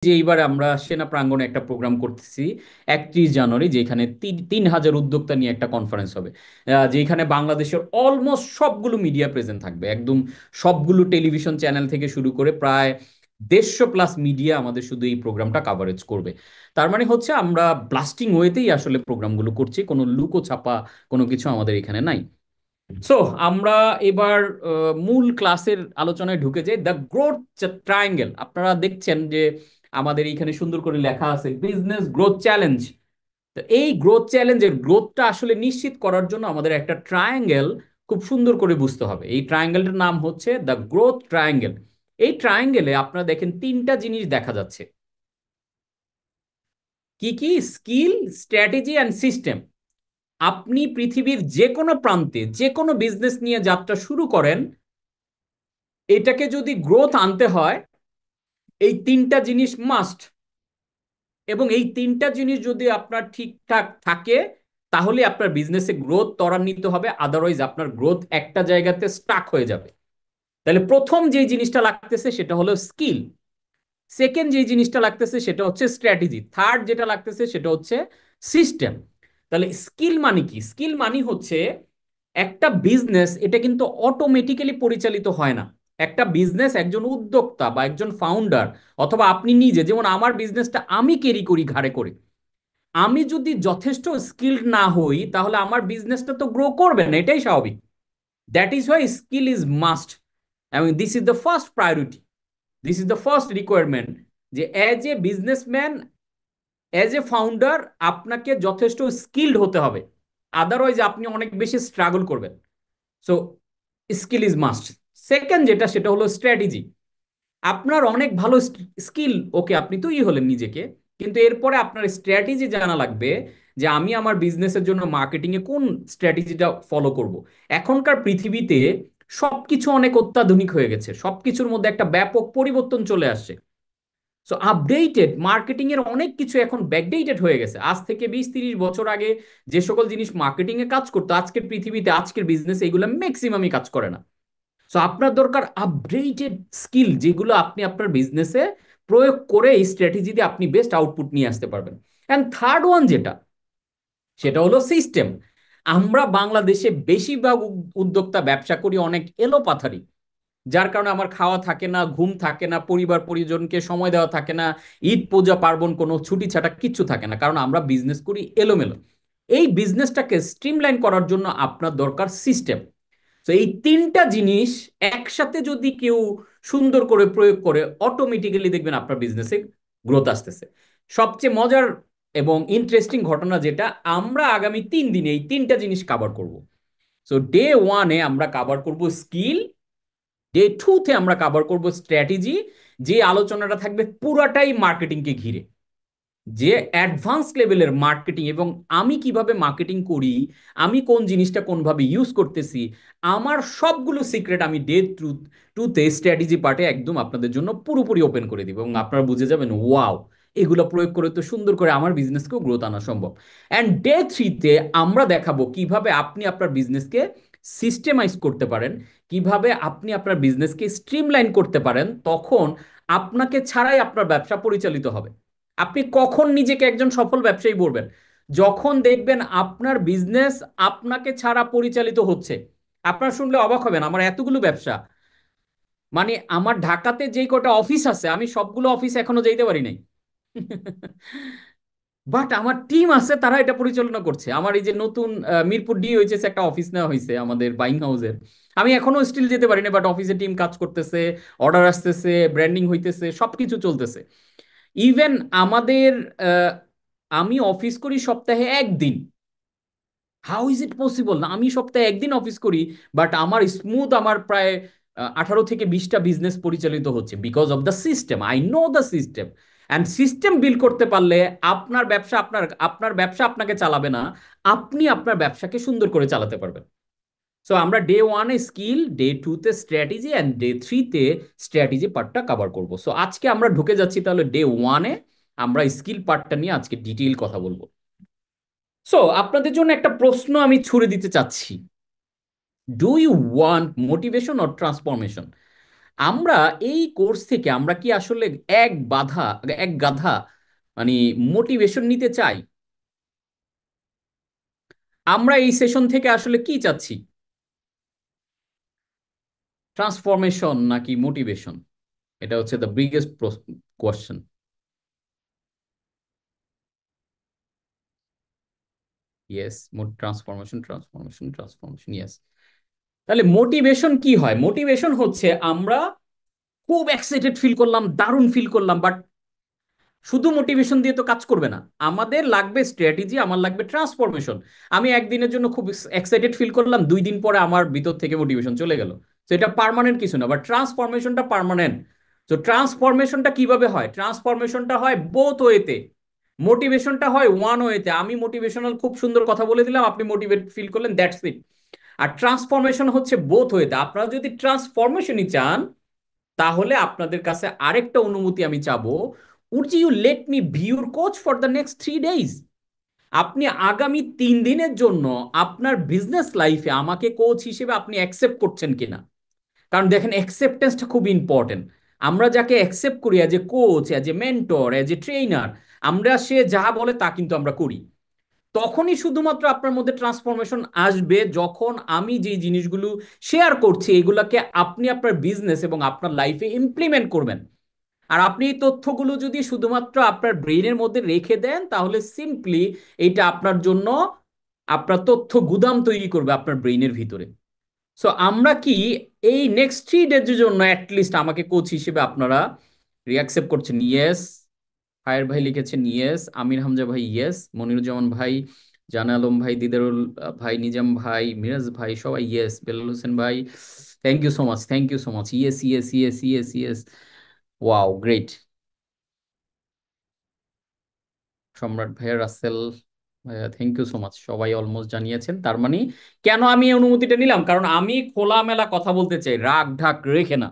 যে এইবার আমরা সেনা প্রাঙ্গণে একটা প্রোগ্রাম করতেছি 31 জানুয়ারি, যেখানে 3,000 উদ্যোক্তা নিয়ে একটা কনফারেন্স হবে। যেখানে বাংলাদেশের অলমোস্ট সবগুলো মিডিয়া প্রেজেন্ট থাকবে, একদম সবগুলো টেলিভিশন চ্যানেল থেকে শুরু করে প্রায় 150+ মিডিয়া আমাদের শুধু এই প্রোগ্রামটা কাভারেজ করবে। তার মানে হচ্ছে আমরা ব্লাস্টিং ওয়েতেই আসলে প্রোগ্রামগুলো করছি, কোনো লুকো ছাপা কোনো কিছু আমাদের এখানে নাই। সো আমরা এবার মূল ক্লাসের আলোচনায় ঢুকে যাই। দ্য গ্রোথ ট্রায়াঙ্গেল, আপনারা দেখছেন যে আমাদের এইখানে সুন্দর করে লেখা আছে বিজনেস গ্রোথ চ্যালেঞ্জ। তো এই গ্রোথ চ্যালেঞ্জের গ্রোথটা আসলে নিশ্চিত করার জন্য আমাদের একটা ট্রায়াঙ্গেল খুব সুন্দর করে বুঝতে হবে। এই ট্রায়াঙ্গেলটার নাম হচ্ছে দ্য গ্রোথ ট্রায়াঙ্গেল। এই ট্রায়াঙ্গেলে আপনারা দেখেন তিনটা জিনিস দেখা যাচ্ছে। কি কি? Skill, strategy and system. আপনি পৃথিবীর যে কোনো প্রান্তে যে কোনো বিজনেস নিয়ে যাত্রা শুরু করেন, এটাকে যদি গ্রোথ আনতে হয় এই তিনটা জিনিস মাস্ট। এবং এই তিনটা জিনিস যদি আপনার ঠিকঠাক থাকে তাহলে আপনার বিজনেসে গ্রোথ ত্বরান্বিত হবে, আদারওয়াইজ আপনার গ্রোথ একটা জায়গাতে স্টাক হয়ে যাবে। তাহলে প্রথম যে জিনিসটা লাগতেছে সেটা হলো স্কিল, সেকেন্ড যে জিনিসটা লাগতেছে সেটা হচ্ছে স্ট্র্যাটেজি, থার্ড যেটা লাগতেছে সেটা হচ্ছে সিস্টেম। তাহলে স্কিল মানে কি? স্কিল মানে হচ্ছে একটা বিজনেস এটা কিন্তু অটোমেটিক্যালি পরিচালিত হয় না। একটা বিজনেস একজন উদ্যোক্তা বা একজন ফাউন্ডার অথবা আপনি নিজে, যেমন আমার বিজনেসটা আমি ক্যারি করি ঘাড়ে করে, আমি যদি যথেষ্ট স্কিলড না হই তাহলে আমার বিজনেসটা তো গ্রো করবে না, এটাই স্বাভাবিক। That is why skill is must, এবং this is the first priority, this is the first requirement. যে as a businessman, as a founder আপনাকে যথেষ্ট স্কিলড হতে হবে, আদারওয়াইজ আপনি অনেক বেশি স্ট্রাগল করবেন। So skill is must. Second যেটা সেটা হলো স্ট্র্যাটেজি। আপনার অনেক ভালো স্কিল, ওকে আপনি তো হলেন নিজেকে, কিন্তু এরপরে আপনার স্ট্র্যাটেজি জানা লাগবে যে আমি আমার বিজনেসের জন্য মার্কেটিং এ কোন স্ট্র্যাটেজিটা ফলো করব। এখনকার পৃথিবীতে সবকিছু অনেক অত্যাধুনিক হয়ে গেছে, সবকিছুর মধ্যে একটা ব্যাপক পরিবর্তন চলে আসছে। সো আপডেটেড মার্কেটিং এর অনেক কিছু এখন ব্যাকডেটেড হয়ে গেছে। আজ থেকে 20-30 বছর আগে যে সকল জিনিস মার্কেটিং এ কাজ করতো, আজকের পৃথিবীতে আজকের বিজনেস এগুলো ম্যাক্সিমামই কাজ করে না। সো আপনার দরকার আপডেটেড স্কিল, যেগুলো আপনি আপনার বিজনেসে প্রয়োগ করে এই স্ট্র্যাটেজি দিয়ে আপনি বেস্ট আউটপুট নিয়ে আসতে পারবেন। অ্যান্ড থার্ড ওয়ান যেটা সেটা হলো সিস্টেম। আমরা বাংলাদেশে বেশিরভাগ উদ্যোক্তা ব্যবসা করি অনেক এলোপাথারি, যার কারণে আমার খাওয়া থাকে না, ঘুম থাকে না, পরিবার পরিজনকে সময় দেওয়া থাকে না, ঈদ পূজা পার্বণ কোনো ছুটি ছাটা কিচ্ছু থাকে না, কারণ আমরা বিজনেস করি এলোমেলো। এই বিজনেসটাকে স্ট্রিমলাইন করার জন্য আপনার দরকার সিস্টেম। তো এই তিনটা জিনিস একসাথে যদি কেউ সুন্দর করে প্রয়োগ করে, অটোমেটিক্যালি দেখবেন আপনার বিজনেসে গ্রোথ আসতেছে। সবচেয়ে মজার এবং ইন্টারেস্টিং ঘটনা যেটা, আমরা আগামী 3 দিনে এই তিনটা জিনিস কাভার করব। সো ডে ওয়ানে আমরা কাভার করব স্কিল, ডে টুতে আমরা কাভার করব স্ট্র্যাটেজি, যে আলোচনাটা থাকবে পুরাটাই মার্কেটিংকে ঘিরে, যে অ্যাডভান্স লেভেলের মার্কেটিং এবং আমি কিভাবে মার্কেটিং করি, আমি কোন জিনিসটা কোনভাবে ইউজ করতেছি, আমার সবগুলো সিক্রেট আমি ডে টুতে স্ট্র্যাটেজি পার্টে একদম আপনাদের জন্য পুরোপুরি ওপেন করে দিব, এবং আপনারা বুঝে যাবেন ওয়াও, এগুলো প্রয়োগ করে তো সুন্দর করে আমার বিজনেসকেও গ্রোথ আনা সম্ভব। অ্যান্ড ডে থ্রিতে আমরা দেখাবো কিভাবে আপনি আপনার বিজনেসকে সিস্টেমাইজ করতে পারেন, কিভাবে আপনি আপনার বিজনেসকে স্ট্রিমলাইন করতে পারেন, তখন আপনাকে ছাড়াই আপনার ব্যবসা পরিচালিত হবে। আপনি কখন নিজেকে একজন সফল ব্যবসায়ী বলবেন? যখন দেখবেন আপনার বিজনেস আপনাকে ছাড়া পরিচালিত হচ্ছে। আপনার শুনলে অবাক হবেন, আমার এতগুলো ব্যবসা, মানে আমার ঢাকাতে যেই কটা অফিস আছে আমি সবগুলো অফিস এখনো যেতে পারি নাই। বাট আমার টিম আছে, তারা এটা পরিচালনা করছে। আমার এই যে নতুন মিরপুর ডি হয়েছে, একটা অফিস নেওয়া হয়েছে আমাদের বাইং হাউসের, আমি এখনো স্টিল যেতে পারি না, বাট অফিসে টিম কাজ করতেছে, অর্ডার আসতেছে, ব্র্যান্ডিং হইতেছে, সবকিছু চলতেছে। ইভেন আমাদের আহ, আমি অফিস করি সপ্তাহে একদিন। How is it possible? না, আমি সপ্তাহে একদিন অফিস করি, বাট আমার স্মুথ, আমার প্রায় 18 থেকে 20টা বিজনেস পরিচালিত হচ্ছে because of the system. I know the system. And system build করতে পারলে আপনার ব্যবসা আপনার আপনার ব্যবসা আপনাকে চালাবে না, আপনি আপনার ব্যবসাকে সুন্দর করে চালাতে পারবেন। সো আমরা ডে ওয়ানে স্কিল, ডে টুতে স্ট্র্যাটেজি, অ্যান্ড ডে থ্রিতে স্ট্র্যাটেজি পার্টটা কভার করব। সো আজকে আমরা ঢুকে যাচ্ছি তাহলে ডে ওয়ানে, আমরা স্কিল পার্টটা নিয়ে আজকে ডিটেইল কথা বলবো। সো আপনাদের জন্য একটা প্রশ্ন আমি ছুড়ে দিতে চাচ্ছি, do you want motivation or transformation? আমরা এই কোর্স থেকে আমরা কি আসলে এক বাধা এক গাধা মানে মোটিভেশন নিতে চাই? আমরা এই সেশন থেকে আসলে কি চাচ্ছি? ট্রান্সফরমেশন নাকি মোটিভেশন? এটা হচ্ছে the biggest question. Yes, transformation transformation transformation, yes. তাহলে মোটিভেশন কি হয়? মোটিভেশন হচ্ছে আমরা খুব এক্সাইটেড ফিল করলাম, দারুণ ফিল করলাম, বাট শুধু মোটিভেশন দিয়ে তো কাজ করবে না। আমাদের লাগবে স্ট্র্যাটেজি, আমার লাগবে ট্রান্সফরমেশন। আমি একদিনের জন্য খুব এক্সাইটেড ফিল করলাম, 2 দিন পরে আমার ভিতর থেকে মোটিভেশন চলে গেল। তো এটা পার্মানেন্ট কিছু না, বাট ট্রান্সফরমেশনটা পার্মানেন্ট। তো ট্রান্সফরমেশনটা কিভাবে হয়? ট্রান্সফরমেশনটা হয় বোথ ওয়েতে। মোটিভেশনটা হয় ওয়ান ওয়েতে, আমি মোটিভেশনাল খুব সুন্দর কথা বলে দিলাম, আপনি মোটিভেট ফিল করলেন, দ্যাটস ইট। আর ট্রান্সফরমেশন হচ্ছে বোথ ওয়েতে। আপনারা যদি ট্রান্সফরমেশনই চান, তাহলে আপনাদের কাছে আরেকটা অনুমতি আমি চাবো। Would you let me be your coach for the next 3 days? আপনি আগামী 3 দিনের জন্য আপনার বিজনেস লাইফে আমাকে কোচ হিসেবে আপনি অ্যাকসেপ্ট করছেন কিনা? কারণ দেখেন, অ্যাকসেপ্টেন্সটা খুব ইম্পর্টেন্ট। আমরা যাকে অ্যাকসেপ্ট করি as a coach, as a mentor, as a trainer, আমরা সে যা বলে তা কিন্তু আমরা করি। তখনই শুধুমাত্র আপনার মধ্যে ট্রান্সফরমেশন আসবে যখন আমি যে জিনিসগুলো শেয়ার করছি এগুলাকে আপনি আপনার বিজনেস এবং আপনার লাইফে ইমপ্লিমেন্ট করবেন। আর আপনি এই তথ্যগুলো যদি শুধুমাত্র আপনার ব্রেইনের মধ্যে রেখে দেন, তাহলে সিম্পলি এটা আপনার জন্য আপনার তথ্য গুদাম তৈরি করবে আপনার ব্রেইনের ভিতরে। সো আমরা কি এই নেক্সট 3 ডেজের জন্য অ্যাটলিস্ট আমাকে কোচ হিসেবে আপনারা রিঅ্যাকসেপ্ট করছেন? ইয়েস। ফায়ার ভাই লিখেছেন ইয়েস, আমির হামজা ভাই ইয়েস, মনিরুজ্জামান ভাই, জানা আলম ভাই, দিদারুল ভাই, নিজাম ভাই, মিরাজ ভাই, সবাই ইয়েস। বেলাল হোসেন ভাই, thank you so much, thank you so much, yes yes yes yes yes. Wow, great. Samrat ভাইয়া, রাসেল ভাইয়া, থ্যাংক ইউ সো মাচ। সবাই অলমোস্ট জানিয়েছেন। তার মানে কেন আমি এই অনুমতিটা নিলাম? কারণ আমি খোলামেলা কথা বলতে চাই, রাগ ঢাক রেখে না।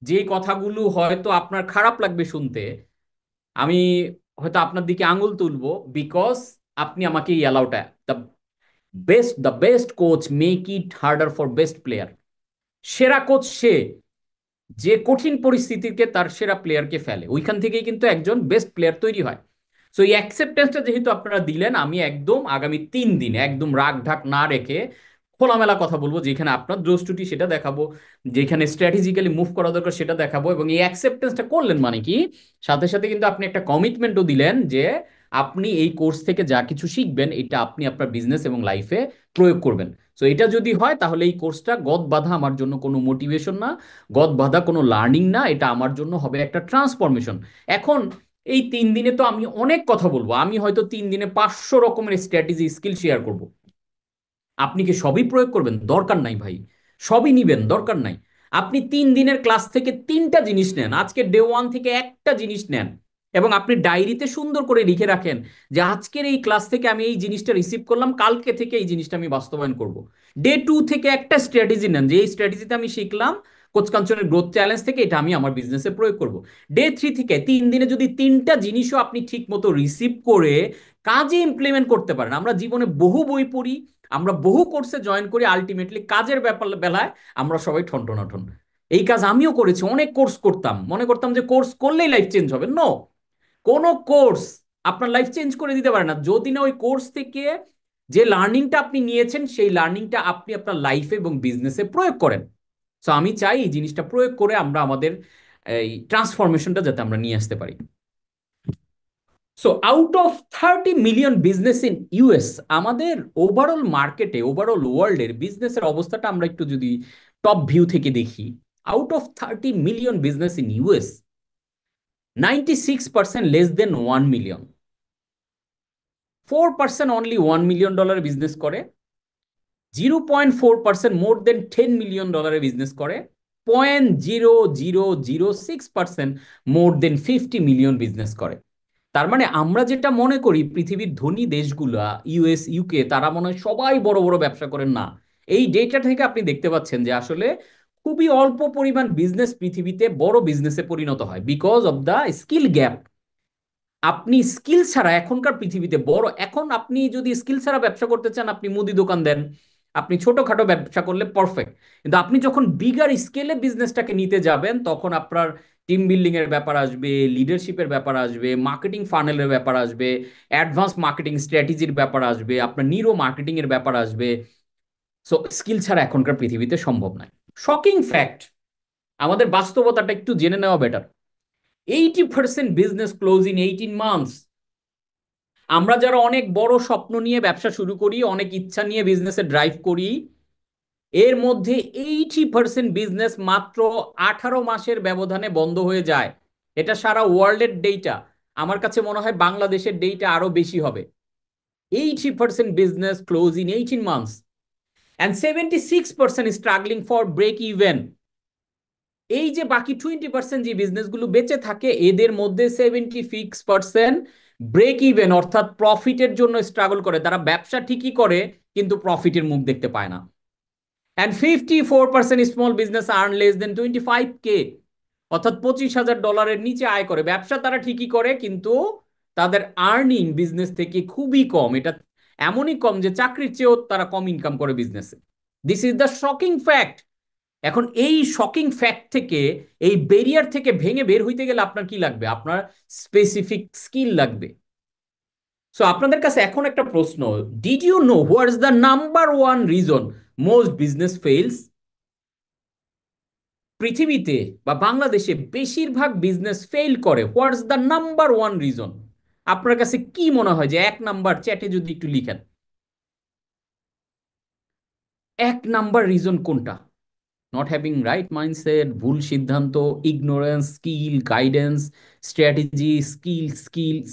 যে কথাগুলো হয়তো আপনার খারাপ লাগবে শুনতে, আমি হয়তো আপনার দিকে আঙুল তুলবো, বিকজ আপনি আমাকে এই অ্যালাউটা। The best coach make it harder for best player. সেরা কোচ সে যে কঠিন পরিস্থিতিকে তার সেরা প্লেয়ারকে ফেলে, ওইখান থেকেই কিন্তু একজন বেস্ট প্লেয়ার তৈরি হয়। সো এই অ্যাকসেপ্টেন্সটা যেহেতু আপনারা দিলেন, আমি একদম আগামী 3 দিন একদম রাগ ঢাক না রেখে খোলামেলা কথা বলবো। যেখানে আপনার দোষ ত্রুটি সেটা দেখাবো, যেখানে স্ট্র্যাটেজিক্যালি মুভ করা দরকার সেটা দেখাবো। এবং এই অ্যাকসেপ্টেন্সটা করলেন মানে কি, সাথে সাথে কিন্তু আপনি একটা কমিটমেন্টও দিলেন যে আপনি এই কোর্স থেকে যা কিছু শিখবেন এটা আপনি আপনার বিজনেস এবং লাইফে প্রয়োগ করবেন। সো এটা যদি হয়, তাহলে এই কোর্সটা গদ বাঁধা আমার জন্য কোনো মোটিভেশন না, গদ বাঁধা কোনো লার্নিং না, এটা আমার জন্য হবে একটা ট্রান্সফরমেশন। এখন এই 3 দিনে তো আমি অনেক কথা বলবো, আমি হয়তো 3 দিনে 500 রকমের স্ট্র্যাটেজি স্কিল শেয়ার করব। আপনি কি সবই প্রয়োগ করবেন? দরকার নাই ভাই। সবই নিবেন? দরকার নাই। আপনি 3 দিনের ক্লাস থেকে 3টা জিনিস নেন, আজকে ডে 1 থেকে একটা জিনিস নেন, এবং আপনি ডায়েরিতে সুন্দর করে লিখে রাখেন যে আজকের এই ক্লাস থেকে আমি এই জিনিসটা রিসিভ করলাম, কালকে থেকে এই জিনিসটা আমি বাস্তবায়ন করব। ডে 2 থেকে একটা স্ট্র্যাটেজি নেন, যে এই স্ট্র্যাটেজিতে আমি শিখলাম কোচ কাঞ্চনের গ্রোথ চ্যালেঞ্জ থেকে, এটা আমি আমার বিজনেসে প্রয়োগ করব। ডে 3 থেকে 3 দিনে যদি 3টা জিনিসও আপনি ঠিক মতো রিসিভ করে কাজে ইমপ্লিমেন্ট করতে পারেন। আমরা জীবনে বহু বই পড়ি, আমরা বহু কোর্সে জয়েন করি, আলটিমেটলি কাজের ব্যাপার বেলায় আমরা সবাই ঠনঠনাঠন। এই কাজ আমিও করেছি, অনেক কোর্স করতাম, মনে করতাম যে কোর্স করলেই লাইফ চেঞ্জ হবে। নো, কোনো কোর্স আপনার লাইফ চেঞ্জ করে দিতে পারে না যদি না ওই কোর্স থেকে যে লার্নিংটা আপনি নিয়েছেন সেই লার্নিংটা আপনি আপনার লাইফে এবং বিজনেসে প্রয়োগ করেন। সো আমি চাই এই জিনিসটা প্রয়োগ করে আমরা আমাদের এই ট্রান্সফরমেশনটা যাতে আমরা নিয়ে আসতে পারি। So out of 30 million business in US, আমাদের ওভারঅল মার্কেটে, ওভারঅল ওয়ার্ল্ডের বিজনেসের অবস্থাটা আমরা একটু যদি টপ ভিউ থেকে দেখি, out of 30 million business in US, 96% less than 1 million, 4% only $1 million business করে, 0.4% মোর দেন $10 মিলিয়ন বিজনেস করে, 0.0006% মোর দেন 50 মিলিয়ন বিজনেস করে। তার মানে আমরা যেটা মনে করি পৃথিবীর ধনী দেশগুলা, ইউএস, ইউকে, তারা মনে হয় সবাই বড় বড় ব্যবসা করেন, না। এই ডেটা থেকে আপনি দেখতে পাচ্ছেন যে আসলে খুবই অল্প পরিমাণ বিজনেস পৃথিবীতে বড় বিজনেসে পরিণত হয়, because of the skill gap. আপনি স্কিল ছাড়া এখনকার পৃথিবীতে বড়, এখন আপনি যদি স্কিল ছাড়া ব্যবসা করতে চান, আপনি মুদি দোকান দেন, আপনি ছোটখাটো ব্যবসা করলে পারফেক্ট। কিন্তু আপনি যখন বিগার স্কেলে বিজনেসটাকে নিতে যাবেন, তখন আপনার টিম বিল্ডিং এর ব্যাপার আসবে, লিডারশিপের ব্যাপার আসবে, মার্কেটিং ফানেলের ব্যাপার আসবে, অ্যাডভান্স মার্কেটিং স্ট্র্যাটেজির ব্যাপার আসবে, আপনার নিউরো মার্কেটিং এর ব্যাপার আসবে। সো স্কিল ছাড়া এখনকার পৃথিবীতে সম্ভব নয়। শকিং ফ্যাক্ট, আমাদের বাস্তবতাটা একটু জেনে নেওয়া better. 80% business close in 18 months. আমরা যারা অনেক বড় স্বপ্ন নিয়ে ব্যবসা শুরু করি, অনেক ইচ্ছা নিয়ে বিজনেসে ড্রাইভ করি, এর মধ্যে 80% বিজনেস মাত্র 18 মাসের ব্যবধানে বন্ধ হয়ে যায়। এটা সারা ওয়ার্ল্ডের ডেটা। আমার কাছে মনে হয় বাংলাদেশের ডেটা আরো বেশি হবে। 80% business close in 18 months, and 76% struggling for break even. এই যে বাকি 20% যে বিজনেসগুলো বেঁচে থাকে, এদের মধ্যে 76% ব্রেক ইভেন অর্থাৎ প্রফিটের জন্য স্ট্রাগল করে। তারা ব্যবসা ঠিকই করে কিন্তু প্রফিটের মুখ দেখতে পায় না। And 54% small business earn less than 25K, অর্থাৎ $25,000 নিচে আয় করে। ব্যবসা তারা ঠিকই করে কিন্তু তাদের আর্নিং বিজনেস থেকে খুবই কম। এটা এমনই কম যে চাকরির চেয়েও তারা কম ইনকাম করে বিজনেসে। This is the shocking fact. এখন এই শকিং ফ্যাক্ট থেকে, এই ব্যারিয়ার থেকে ভেঙে বের হইতে গেলে আপনার কি লাগবে? আপনার স্পেসিফিক স্কিল লাগবে। সো আপনাদের কাছে এখন একটা প্রশ্ন, did you know what is the number one reason most business fails? পৃথিবীতে বা বাংলাদেশে বেশিরভাগ বিজনেস ফেল করে, what is the number one reason? আপনার কাছে কি মনে হয় যে এক নাম্বার, চ্যাটে যদি একটু লিখেন, এক নাম্বার রিজন কোনটা? নট হ্যাভিং রাইট মাইন্ডসেট, ভুল সিদ্ধান্ত, ignorance, skill, guidance, strategy,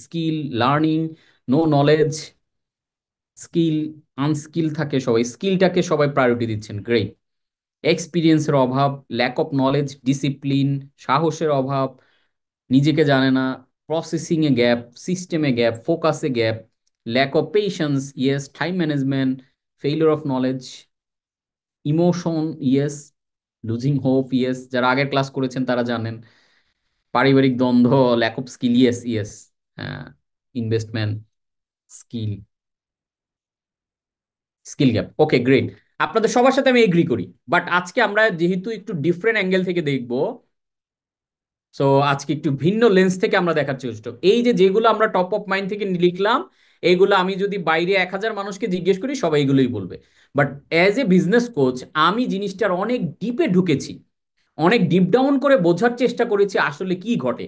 skill learning, no knowledge. Skill, unskill থাকে সবাই, স্কিলটাকে সবাই প্রায়োরিটি দিচ্ছেন, গ্রেট। এক্সপিরিয়েন্সের অভাব, ল্যাক অফ নলেজ, ডিসিপ্লিন, সাহসের অভাব, নিজেকে জানে না, প্রসেসিং এ গ্যাপ, সিস্টেমে গ্যাপ, ফোকাসে gap, lack of patience, yes, time management, failure of knowledge, emotion, yes, losing hope, yes, যারা আগের ক্লাস করেছেন তারা জানেন, পারিবারিক দ্বন্দ্ব, lack of skill, yes yes, investment, skill, skill gap. Okay, great. আপনাদের সবার সাথে আমি এগ্রি করি, বাট আজকে আমরা যেহেতু একটু ডিফারেন্ট অ্যাঙ্গেল থেকে দেখবো, সো আজকে একটু ভিন্ন লেন্স থেকে আমরা দেখার চেষ্টা। এই যে যেগুলো আমরা টপ অফ মাইন্ড থেকে লিখলাম, এইগুলো আমি যদি বাইরে 1,000 মানুষকে জিজ্ঞেস করি সবাই এগুলোই বলবে। But as a business coach আমি জিনিসটার অনেক ডিপে ঢুকেছি, অনেক ডিপ ডাউন করে বোঝার চেষ্টা করেছি আসলে কি ঘটে।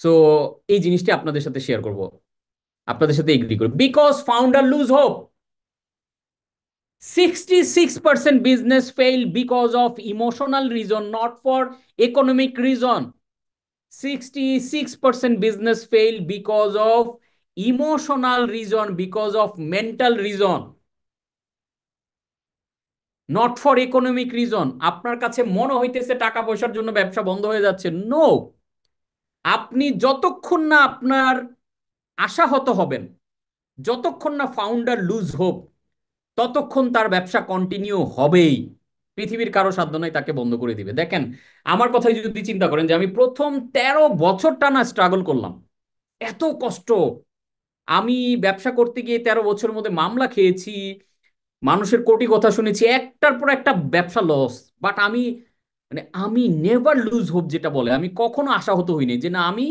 সো এই জিনিসটা আপনাদের সাথে শেয়ার করব, আপনাদের সাথে এগ্রি করি। Because founder lose hope. 66% business fail because of emotional reason, not for economic reason. 66% business fail because of emotional reason, because of mental reason, not for economic reason. আপনার কাছে মনে হইতেছে টাকা পয়সার জন্য ব্যবসা বন্ধ হয়ে যাচ্ছে, নো। আপনি যতক্ষণ না আপনার আশাহত হবেন, যতক্ষণ না ফাউন্ডার লুজ হোপ, ততক্ষণ তার ব্যবসা কন্টিনিউ হবেই। পৃথিবীর কারো সাধ্য নাই তাকে বন্ধ করে দিবে। দেখেন, আমার কথাই যদি চিন্তা করেন যে আমি প্রথম 13 বছর টানা স্ট্রাগল করলাম, এত কষ্ট। আমি ব্যবসা করতে গিয়ে 13 বছরের মধ্যে মামলা খেয়েছি, মানুষের কোটি কথা শুনেছি, একটার পর একটা ব্যবসা লস। বাট আমি, মানে আমি নেভার লুজ হোপ, যেটা বলে, আমি কখনো আশাহত হইনি যে না, আমি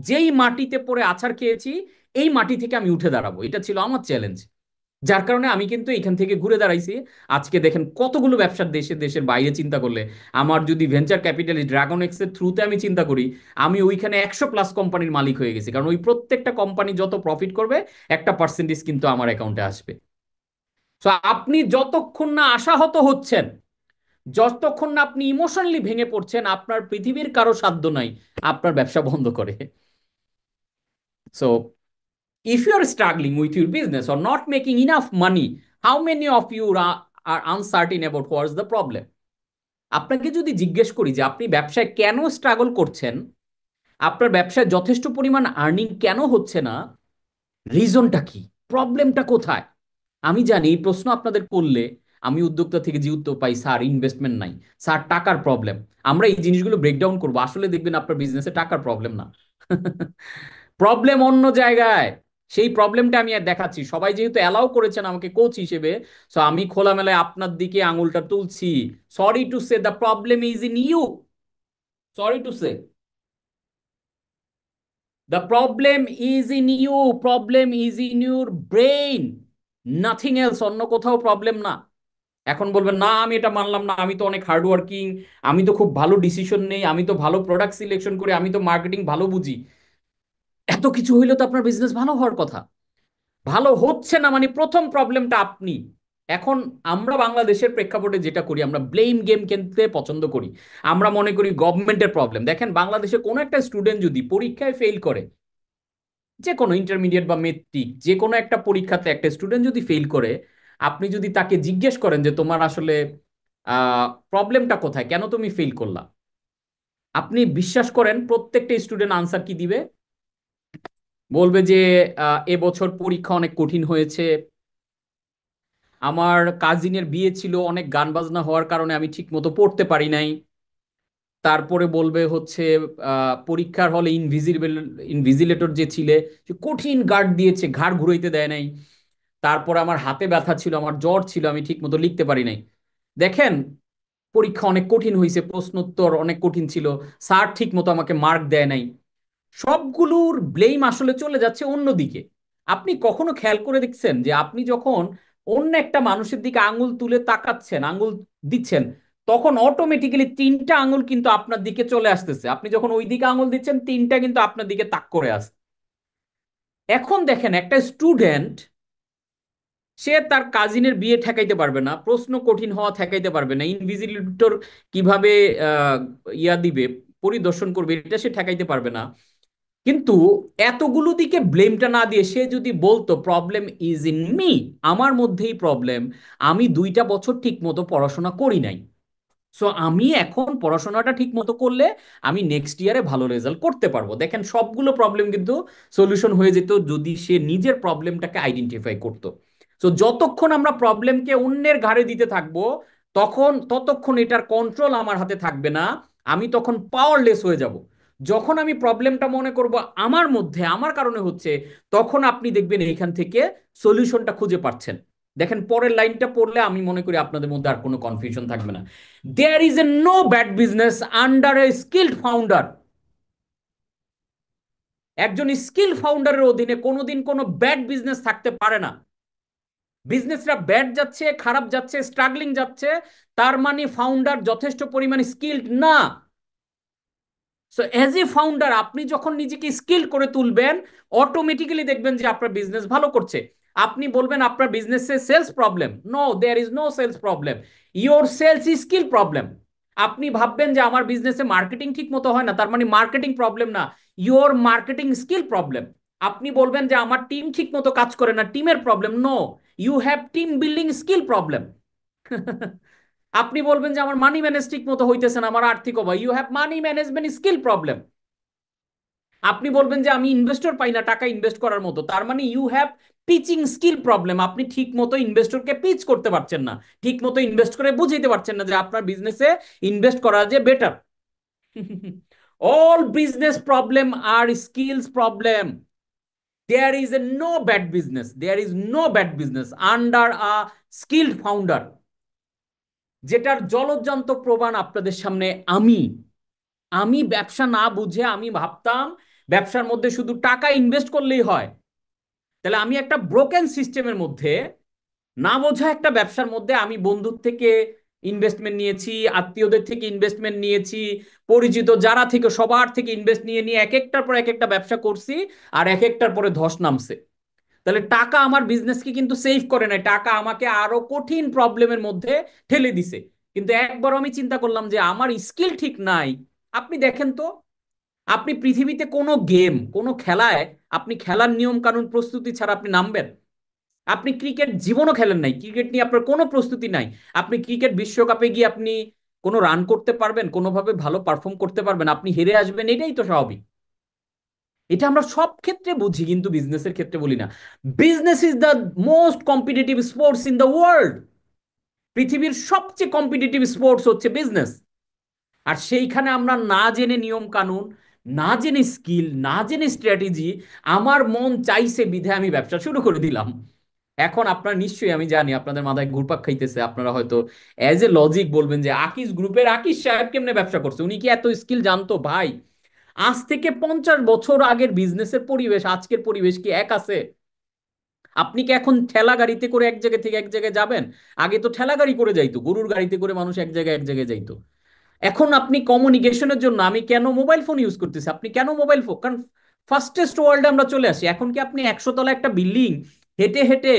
যেই মাটিতে পড়ে আছাড় খেয়েছি এই মাটি থেকে আমি উঠে দাঁড়াবো। এটা ছিল আমার চ্যালেঞ্জ, যার কারণে আমি কিন্তু এখান থেকে ঘুরে দাঁড়াইছি। আজকে দেখেন কতগুলো ব্যবসার, দেশে দেশের বাইরে চিন্তা করলে, আমার যদি ভেঞ্চার ক্যাপিটালিস্ট ড্রাগন এক্স এর থ্রুতে আমি চিন্তা করি, আমি ওইখানে 100+ কোম্পানির মালিক হয়ে গেছি। কারণ ওই প্রত্যেকটা কোম্পানি যত প্রফিট করবে একটা পার্সেন্টেজ কিন্তু আমার অ্যাকাউন্টে আসবে। তো আপনি যতক্ষণ না আশাহত হচ্ছেন, যতক্ষণ না আপনি ইমোশনালি ভেঙে পড়ছেন, আপনার পৃথিবীর কারো সাধ্য নাই আপনার ব্যবসা বন্ধ করে। So if you are struggling with your business or not making enough money, how many of you are uncertain about what's the problem? আপনাকে যদি জিজ্ঞেস করি যে আপনি ব্যবসায় কেন স্ট্রাগল করছেন, আপনার ব্যবসায় যথেষ্ট পরিমাণ আর্নিং কেন হচ্ছে না, রিজনটা কি, প্রবলেমটা কোথায়? আমি জানি এই প্রশ্ন আপনাদের করলে আমি উদ্যোক্তা থেকে যে উত্তর পাই, স্যার ইনভেস্টমেন্ট নাই, স্যার টাকার প্রবলেম। আমরা এই জিনিসগুলো ব্রেকডাউন করবো, আসলে দেখবেন আপনার বিজনেসে টাকার প্রবলেম না, প্রবলেম অন্য জায়গায়। সেই প্রবলেমটা আমি আর দেখাচ্ছি, সবাই যেহেতু অ্যালাউ করেছেন আমাকে কোচ হিসেবে, সো আমি খোলামেলায় আপনার দিকে আঙুলটা তুলছি। Sorry to say the problem is in you, sorry to say the problem is in you, problem is in your brain, nothing else, অন্য কোথাও প্রবলেম না। এখন বলবেন না আমি এটা মানলাম না, আমি তো অনেক হার্ড ওয়ার্কিং, আমি তো খুব ভালো ডিসিশন নেই, আমি তো ভালো প্রোডাক্ট সিলেকশন করি, আমি তো মার্কেটিং ভালো বুঝি। এত কিছু হইলে তো আপনার বিজনেস ভালো হওয়ার কথা। ভালো হচ্ছে না মানে প্রথম প্রবলেমটা আপনি। এখন আমরা বাংলাদেশের প্রেক্ষাপটে যেটা করি, আমরা ব্লেম গেম খেলতে পছন্দ করি। আমরা মনে করি গভর্নমেন্টের প্রবলেম। দেখেন বাংলাদেশে কোনো একটা স্টুডেন্ট যদি পরীক্ষায় ফেল করে, যে কোনো ইন্টারমিডিয়েট বা মেট্রিক যে কোনো একটা পরীক্ষাতে একটা স্টুডেন্ট যদি ফেল করে, আপনি যদি তাকে জিজ্ঞেস করেন যে তোমার আসলে প্রবলেমটা কোথায়, কেন তুমি ফেল করলা, আপনি বিশ্বাস করেন প্রত্যেকটা স্টুডেন্ট আনসার কি দিবে? বলবে যে এবছর পরীক্ষা অনেক কঠিন হয়েছে, আমার কাজিনের বিয়ে ছিল, অনেক গান বাজনা হওয়ার কারণে আমি ঠিক মতো পড়তে পারি নাই। তারপরে বলবে হচ্ছে পরীক্ষার হলে ইনভিজিলেটর যে ছিলে, সে কঠিন গার্ড দিয়েছে, ঘাড় ঘুরাইতে দেয় নাই। তারপরে আমার হাতে ব্যথা ছিল, আমার জ্বর ছিল, আমি ঠিক মতো লিখতে পারি নাই। দেখেন পরীক্ষা অনেক কঠিন হয়েছে, প্রশ্নোত্তর অনেক কঠিন ছিল, স্যার ঠিক মতো আমাকে মার্ক দেয় নাই। সবগুলোর ব্লেম আসলে চলে যাচ্ছে অন্যদিকে। আপনি কখনো খেয়াল করে দেখছেন যে আপনি যখন অন্য একটা মানুষের দিকে আঙুল তুলে তাকাচ্ছেন, আঙুল দিচ্ছেন, তখন অটোমেটিক্যালি তিনটা আঙুল কিন্তু আপনার দিকে চলে আসতেছে। আপনি যখন ওই দিকে আঙুল দিচ্ছেন, তিনটা কিন্তু আপনার দিকে তাক করে আসছে। এখন দেখেন একটা স্টুডেন্ট, সে তার কাজিনের বিয়ে ঠেকাইতে পারবে না, প্রশ্ন কঠিন হওয়া ঠেকাইতে পারবে না, ইনভিজিলেটর কিভাবে আহ, ইয়া দিবে, পরিদর্শন করবে, এটা সে ঠেকাইতে পারবে না। কিন্তু এতগুলো দিকে ব্লেমটা না দিয়ে সে যদি বলতো প্রবলেম ইজ ইন মি, আমার মধ্যেই প্রবলেম, আমি 2টা বছর ঠিক মতো পড়াশোনা করি নাই, সো আমি এখন পড়াশোনাটা ঠিক মতো করলে আমি নেক্সট ইয়ারে ভালো রেজাল্ট করতে পারবো। দেখেন সবগুলো প্রবলেম কিন্তু সলিউশন হয়ে যেত যদি সে নিজের প্রবলেমটাকে আইডেন্টিফাই করতো। সো যতক্ষণ আমরা প্রবলেমকে অন্যের ঘাড়ে দিতে থাকবো, ততক্ষণ এটার কন্ট্রোল আমার হাতে থাকবে না, আমি তখন পাওয়ারলেস হয়ে যাব। যখন আমি প্রবলেমটা মনে করব আমার মধ্যে, আমার কারণে হচ্ছে, তখন আপনি দেখবেন এইখান থেকে সলিউশনটা খুঁজে পাচ্ছেন। দেখেন পরের লাইনটা পড়লে আমি মনে করি আপনাদের মধ্যে আর কোনো কনফিউশন থাকবে না। There is a no bad business under a skilled founder. একজন স্কিল ফাউন্ডারের অধীনে কোনোদিন কোনো ব্যাড বিজনেস থাকতে পারে না। বিজনেসটা ব্যাড যাচ্ছে, খারাপ যাচ্ছে, স্ট্রাগলিং যাচ্ছে, তার মানে ফাউন্ডার যথেষ্ট পরিমাণে স্কিল্ড না। সো এজ এ ফাউন্ডার আপনি যখন নিজেকে স্কিল করে তুলবেন, অটোমেটিক্যালি দেখবেন যে আপনার বিজনেস ভালো করছে। আপনি বলবেন আপনার বিজনেসে sales problem, no there is no sales problem, your sales skill problem. আপনি ভাববেন যে আমার বিজনেসে মার্কেটিং ঠিক মতো হয় না, তার মানে মার্কেটিং প্রবলেম না, ইওর মার্কেটিং স্কিল প্রবলেম। আপনি বলবেন যে আমার টিম ঠিক মতো কাজ করে না, টিমের problem, no, you have team building skill problem. আপনি বলবেন যে আমার মানি ম্যানেজ ঠিক মতো হইতেছে না, আমার আর্থিক অভাব, you have money management skill problem. আপনি বলবেন যে আমি ইনভেস্টর পাই না টাকা ইনভেস্ট করার মতো, তার মানে you have pitching skill problem. আপনি ঠিক মতো ইনভেস্টরকে পিচ করতে পারছেন না, ঠিক মতো ইনভেস্ট করে বুঝাইতে পারছেন না যে আপনার বিজনেসে ইনভেস্ট করা যে বেটার। অল বিজনেস প্রবলেম আর skills problem. There is a no bad business, there is no bad business under a skilled founder, যেটার জলজ্যান্ত প্রমাণ আপনাদের সামনে আমি। আমি ব্যবসা না বুঝে আমি ভাবতাম ব্যবসার মধ্যে শুধু টাকা ইনভেস্ট করলেই হয়। তাহলে আমি একটা ব্রোকেন সিস্টেমের মধ্যে, না বোঝা একটা ব্যবসার মধ্যে আমি বন্ধুর থেকে ইনভেস্টমেন্ট নিয়েছি, আত্মীয়দের থেকে ইনভেস্টমেন্ট নিয়েছি, পরিচিত যারা থেকে সবার থেকে ইনভেস্ট নিয়ে নিয়ে এক একটার পর এক একটা ব্যবসা করছি, আর এক একটার পরে ধস নামছে। তাহলে টাকা আমার বিজনেসকে কিন্তু সেভ করে নাই, টাকা আমাকে আরো কঠিন প্রবলেমের মধ্যে ঠেলে দিছে। কিন্তু একবার আমি চিন্তা করলাম যে আমার স্কিল ঠিক নাই। আপনি দেখেন তো, আপনি পৃথিবীতে কোনো গেম, কোনো খেলায় আপনি খেলার নিয়ম কানুন প্রস্তুতি ছাড়া আপনি নামবেন? আপনি ক্রিকেট জীবনও খেলেন নাই, ক্রিকেট নিয়ে আপনার কোনো প্রস্তুতি নাই, আপনি ক্রিকেট বিশ্বকাপে গিয়ে আপনি কোনো রান করতে পারবেন, কোনোভাবে ভালো পারফর্ম করতে পারবেন? আপনি হেরে আসবেন, এটাই তো স্বাভাবিক। এটা আমরা সব ক্ষেত্রে বুঝি কিন্তু বিজনেসের ক্ষেত্রে বলি না। Business is the most competitive sports in the world. পৃথিবীর সবচেয়ে কম্পিটিটিভ স্পোর্টস হচ্ছে বিজনেস। আর সেইখানে আমরা না জেনে নিয়ম কানুন, না জেনে স্কিল, না জেনে স্ট্র্যাটেজি, আমার মন চাইছে বিধে আমি ব্যবসা শুরু করে দিলাম। এখন আপনার নিশ্চয়ই, আমি জানি আপনাদের মাথায় ঘুরপাক খাইতেছে, আপনারা হয়তো অ্যাজ এ লজিক বলবেন যে আকিস গ্রুপের আকিস সাহেব কেমনে ব্যবসা করছে, উনি কি এত স্কিল জানতো? ভাই, আজ থেকে 50 বছর আগের বিজনেসের পরিবেশ আজকের পরিবেশ কি এক আছে? আপনি কি এখন ঠেলা গাড়িতে করে এক জায়গা থেকে এক জায়গায় যাবেন? আগে তো ঠেলা গাড়ি করে যাইতো, গরুর গাড়িতে করে মানুষ এক জায়গায় যাইতো। এখন আপনি কমিউনিকেশনের জন্য, আমি কেন মোবাইল ফোন ইউজ করতেছি, আপনি কেন মোবাইল ফোন, কারণ ফাস্টেস্ট ওয়ার্ল্ডে আমরা চলে আসি। এখন কি আপনি 100 তলা একটা বিল্ডিং হেঁটে হেঁটে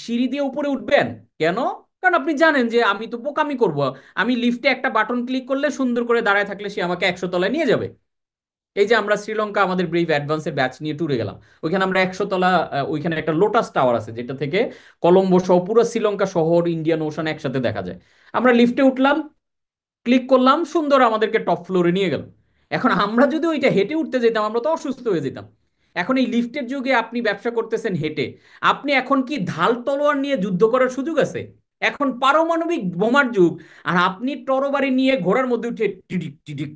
সিঁড়ি দিয়ে উপরে উঠবেন? কেন? কারণ আপনি জানেন যে আমি তো বোকামি করব, আমি লিফটে একটা বাটন ক্লিক করলে সুন্দর করে দাঁড়ায় থাকলে সে আমাকে 100 তলায় নিয়ে যাবে। এই যে আমরা শ্রীলঙ্কা আমাদের ব্রেভ অ্যাডভান্সের ব্যাচ নিয়ে ট্যুরে গেলাম, ওইখানে আমরা 100 তলা, ওইখানে একটা লোটাস টাওয়ার আছে যেটা থেকে কলম্বো সহ পুরো শ্রীলঙ্কা শহর, ইন্ডিয়ান ওশান একসাথে দেখা যায়। আমরা লিফটে উঠলাম, ক্লিক করলাম, সুন্দর আমাদেরকে টপ ফ্লোরে নিয়ে গেল। এখন আমরা যদি ওইটা হেঁটে উঠতে যেতাম আমরা তো অসুস্থ হয়ে যেতাম। এখন এই লিফটের যুগে আপনি ব্যবসা করতেছেন হেঁটে, আপনি এখন কি ঢাল তলোয়ার নিয়ে যুদ্ধ করার সুযোগ আছে? এখন পারমাণবিক বোমার যুগ, আর আপনি তরবারি নিয়ে ঘোড়ার মধ্যে উঠে টিডিক টিডিক,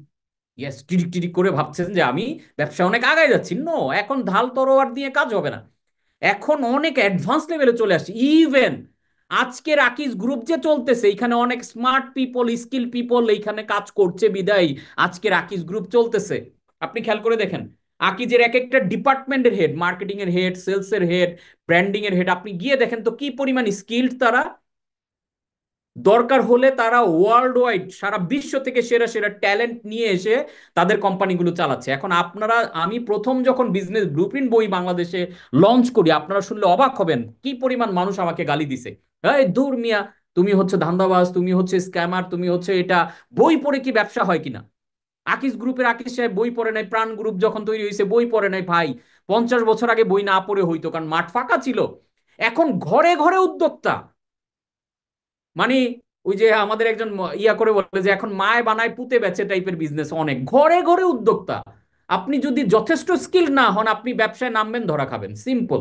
ইয়েস, টিডিক টিডিক করে ভাবছেন যে আমি ব্যবসা অনেক আগায় যাচ্ছি। নো, এখন ঢাল তরোয়ার দিয়ে কাজ হবে না। এখন অনেক অ্যাডভান্স লেভেলে চলে আসছে। ইভেন আজকের আকিজ গ্রুপ যে চলতেছে, এখানে অনেক স্মার্ট পিপল, স্কিল পিপল এইখানে কাজ করছে বিদায় আজকের আকিজ গ্রুপ চলতেছে। আপনি খেয়াল করে দেখেন, আকিজের এক একটা ডিপার্টমেন্টের হেড, মার্কেটিং এর হেড, সেলস এর হেড, ব্র্যান্ডিং এর হেড, আপনি গিয়ে দেখেন তো কি পরিমাণ স্কিল্ড তারা। দরকার হলে তারা ওয়ার্ল্ড ওয়াইড সারা বিশ্ব থেকে সেরা সেরা ট্যালেন্ট নিয়ে এসে তাদের কোম্পানিগুলো চালাচ্ছে। এখন আপনারা, আমি প্রথম যখন বিজনেস ব্লুপ্রিন্ট বই বাংলাদেশে লঞ্চ করি, আপনারা শুনলে অবাক হবেন কি পরিমাণ মানুষ আমাকে গালি দিছে। এই দূর মিয়া, তুমি হচ্ছে ধান্দাবাজ, তুমি হচ্ছে স্ক্যামার, তুমি হচ্ছে এটা, বই পড়ে কি ব্যবসা হয় কিনা? আকিস গ্রুপের আকিস সাহেব বই পড়ে নাই, প্রাণ গ্রুপ যখন তৈরি হয়েছে বই পড়ে নাই ভাই। 50 বছর আগে বই না পড়ে হইতো, কারণ মাঠ ফাঁকা ছিল। এখন ঘরে ঘরে উদ্যোক্তা। মানে ওই যে আমাদের একজন ইয়া করে বলে যে এখন মায় বানায় পুঁতে বেচে টাইপের বিজনেস, অনেক ঘরে ঘরে উদ্যোক্তা। আপনি যদি যথেষ্ট স্কিল না হন, আপনি ব্যবসায় নামবেন ধরা খাবেন, simple.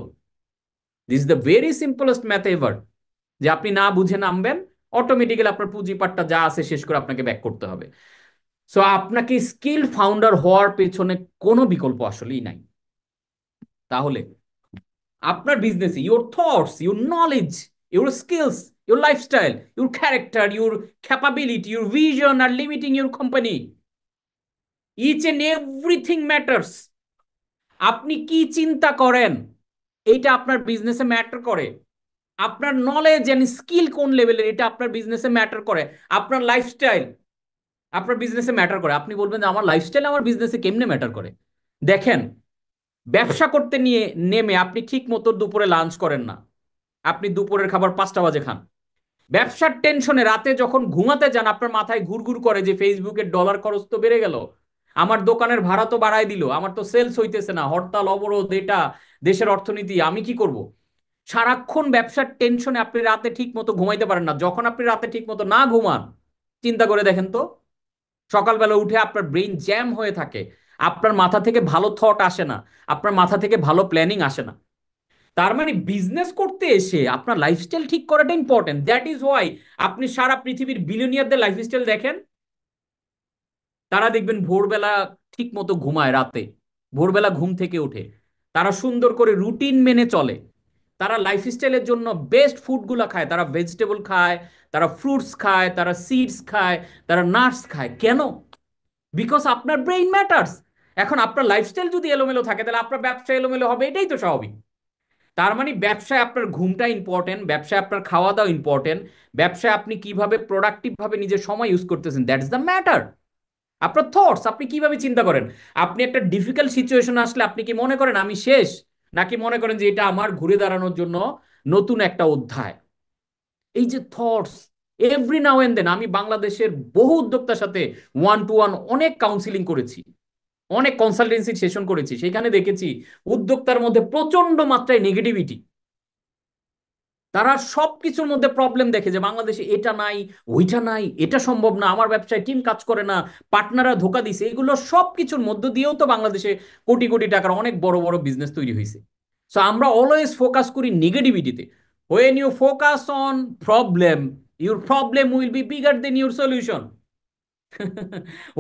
This is the very simplest math ever. যে আপনি না বুঝে নামবেন, অটোমেটিক্যালি আপনার পুঁজিপাটটা যা আছে শেষ করে আপনাকে ব্যাক করতে হবে। সো আপনাকে স্কিল ফাউন্ডার হওয়ার পেছনে কোনো বিকল্প আসলেই নাই। তাহলে আপনার বিজনেসে your thoughts, your knowledge, your skills, your lifestyle, your character, your capability, your vision আর limiting your company, each and everything matters. আপনি কি চিন্তা করেন এইটা আপনার বিজনেসে ম্যাটার করে। আপনার নলেজ এন্ড স্কিল কোন লেভেলের এটা আপনার বিজনেসে ম্যাটার করে। আপনার লাইফস্টাইল আপনার বিজনেসে ম্যাটার করে। আপনি বলবেন যে আমার লাইফস্টাইল আমার বিজনেসে কেমনে ম্যাটার করে? দেখেন, ব্যবসা করতে নিয়ে নেমে আপনি ঠিক মতো দুপুরে লাঞ্চ করেন না, আপনি দুপুরের খাবার 5টা বাজে খান। ব্যবসার টেনশনে রাতে যখন ঘুমাতে যান আপনার মাথায় ঘুরঘুর করে যে ফেসবুকের ডলার খরচ তো বেড়ে গেল, আমার দোকানের ভাড়া তো বাড়ায় দিল, আমার তো সেলস হইতেছে না, হরতাল অবরোধ, এটা দেশের অর্থনীতি, আমি কি করব? সারাক্ষণ ব্যবসার টেনশনে আপনি রাতে ঠিক মতো ঘুমাইতে পারেন না। যখন আপনি রাতে ঠিক মতো না ঘুমান, চিন্তা করে দেখেন তো, সকালবেলা উঠে আপনার ব্রেইন জ্যাম হয়ে থাকে, আপনার মাথা থেকে ভালো থট আসে না, আপনার মাথা থেকে ভালো প্ল্যানিং আসে না। তার মানে বিজনেস করতে এসে আপনার লাইফস্টাইল ঠিক করাটা ইম্পর্টেন্ট। দ্যাট ইজ ওয়াই আপনি সারা পৃথিবীর বিলিয়নিয়ারদের লাইফস্টাইল দেখেন, তারা দেখবেন ভোরবেলা ঠিক মতো ঘুমায়, রাতে ভোরবেলা ঘুম থেকে উঠে তারা সুন্দর করে রুটিন মেনে চলে, তারা লাইফস্টাইলের জন্য বেস্ট ফুডগুলো খায়, তারা ভেজিটেবল খায়, তারা ফ্রুটস খায়, তারা সিডস খায়, তারা নাটস খায়। কেন? বিকজ আপনার ব্রেইন ম্যাটার্স। এখন আপনার লাইফস্টাইল যদি এলোমেলো থাকে তাহলে আপনার ব্যবসা এলোমেলো হবে, এটাই তো স্বাভাবিক। তার মানে ব্যবসায় আপনার ঘুমটা ইম্পর্টেন্ট, ব্যবসায় আপনার খাওয়া দাওয়া ইম্পর্টেন্ট, ব্যবসায় আপনি কিভাবে প্রোডাক্টিভ ভাবে নিজের সময় ইউজ করতেছেন, দ্যাটস দ্য ম্যাটার। আপনার থটস, আপনি কিভাবে চিন্তা করেন। আপনি একটা ডিফিকাল্ট সিচুয়েশন আসলে আপনি কি মনে করেন আমি শেষ, নাকি মনে করেন যে এটা আমার ঘুরে দাঁড়ানোর জন্য নতুন একটা অধ্যায়? এই যে thoughts, every now and then আমি বাংলাদেশের বহু উদ্যোক্তার সাথে ওয়ান টু ওয়ান অনেক কাউন্সিলিং করেছি, অনেক কনসালটেন্সি সেশন করেছি, সেখানে দেখেছি উদ্যোক্তার মধ্যে প্রচন্ড মাত্রায় নেগেটিভিটি। তারা সবকিছুর মধ্যে প্রবলেম দেখে যে বাংলাদেশে এটা নাই, ওইটা নাই, এটা সম্ভব না, আমার ব্যবসায় টিম কাজ করে না, পার্টনাররা ধোকা দিছে, এগুলো সবকিছুর মধ্য দিয়েও তো বাংলাদেশে কোটি কোটি টাকার অনেক বড় বড় বিজনেস তৈরি হয়েছে। সো আমরা অলওয়েজ ফোকাস করি নেগেটিভিটিতে। When you focus on problem, your problem will be bigger then your solution.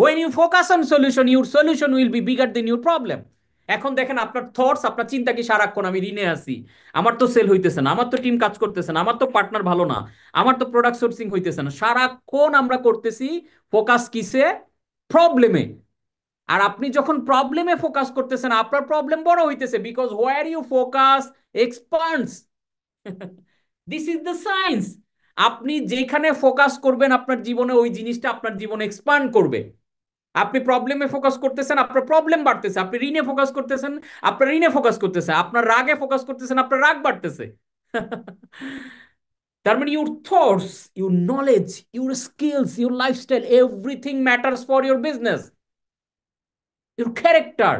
when you focus on solution, your solution will be bigger than your problem. এখন দেখেন আপনার থটস, আপনার চিন্তা কি সারাক্ষণ আমি ঋণে আছি, আমার তো সেল হইতেছে না, আমার তো টিম কাজ করতেছে না, আমার তো পার্টনার ভালো না, আমার তো প্রোডাক্ট সোর্সিং হইতেছে না, সারাক্ষণ আমরা করতেছি ফোকাস কিসে? প্রবলেমে। আর আপনি যখন প্রবলেমে ফোকাস করতেছেন আপনার প্রবলেম বড় হইতেছে, because where you focus expands. This is the science. আপনি যেখানে ফোকাস করবেন আপনার জীবনে ওই জিনিসটা আপনার জীবনে এক্সপান্ড করবে। আপনি প্রবলেমে ফোকাস করতেছেন আপনার প্রবলেম বাড়তেছে, আপনি ঋণে ফোকাস করতেছেন আপনার ঋণে ফোকাস করতেছে, আপনার রাগে ফোকাস করতেছেন আপনার রাগ বাড়তেছে। তার মানে your thoughts, your knowledge, your skills, your lifestyle, everything matters for your business. Your character.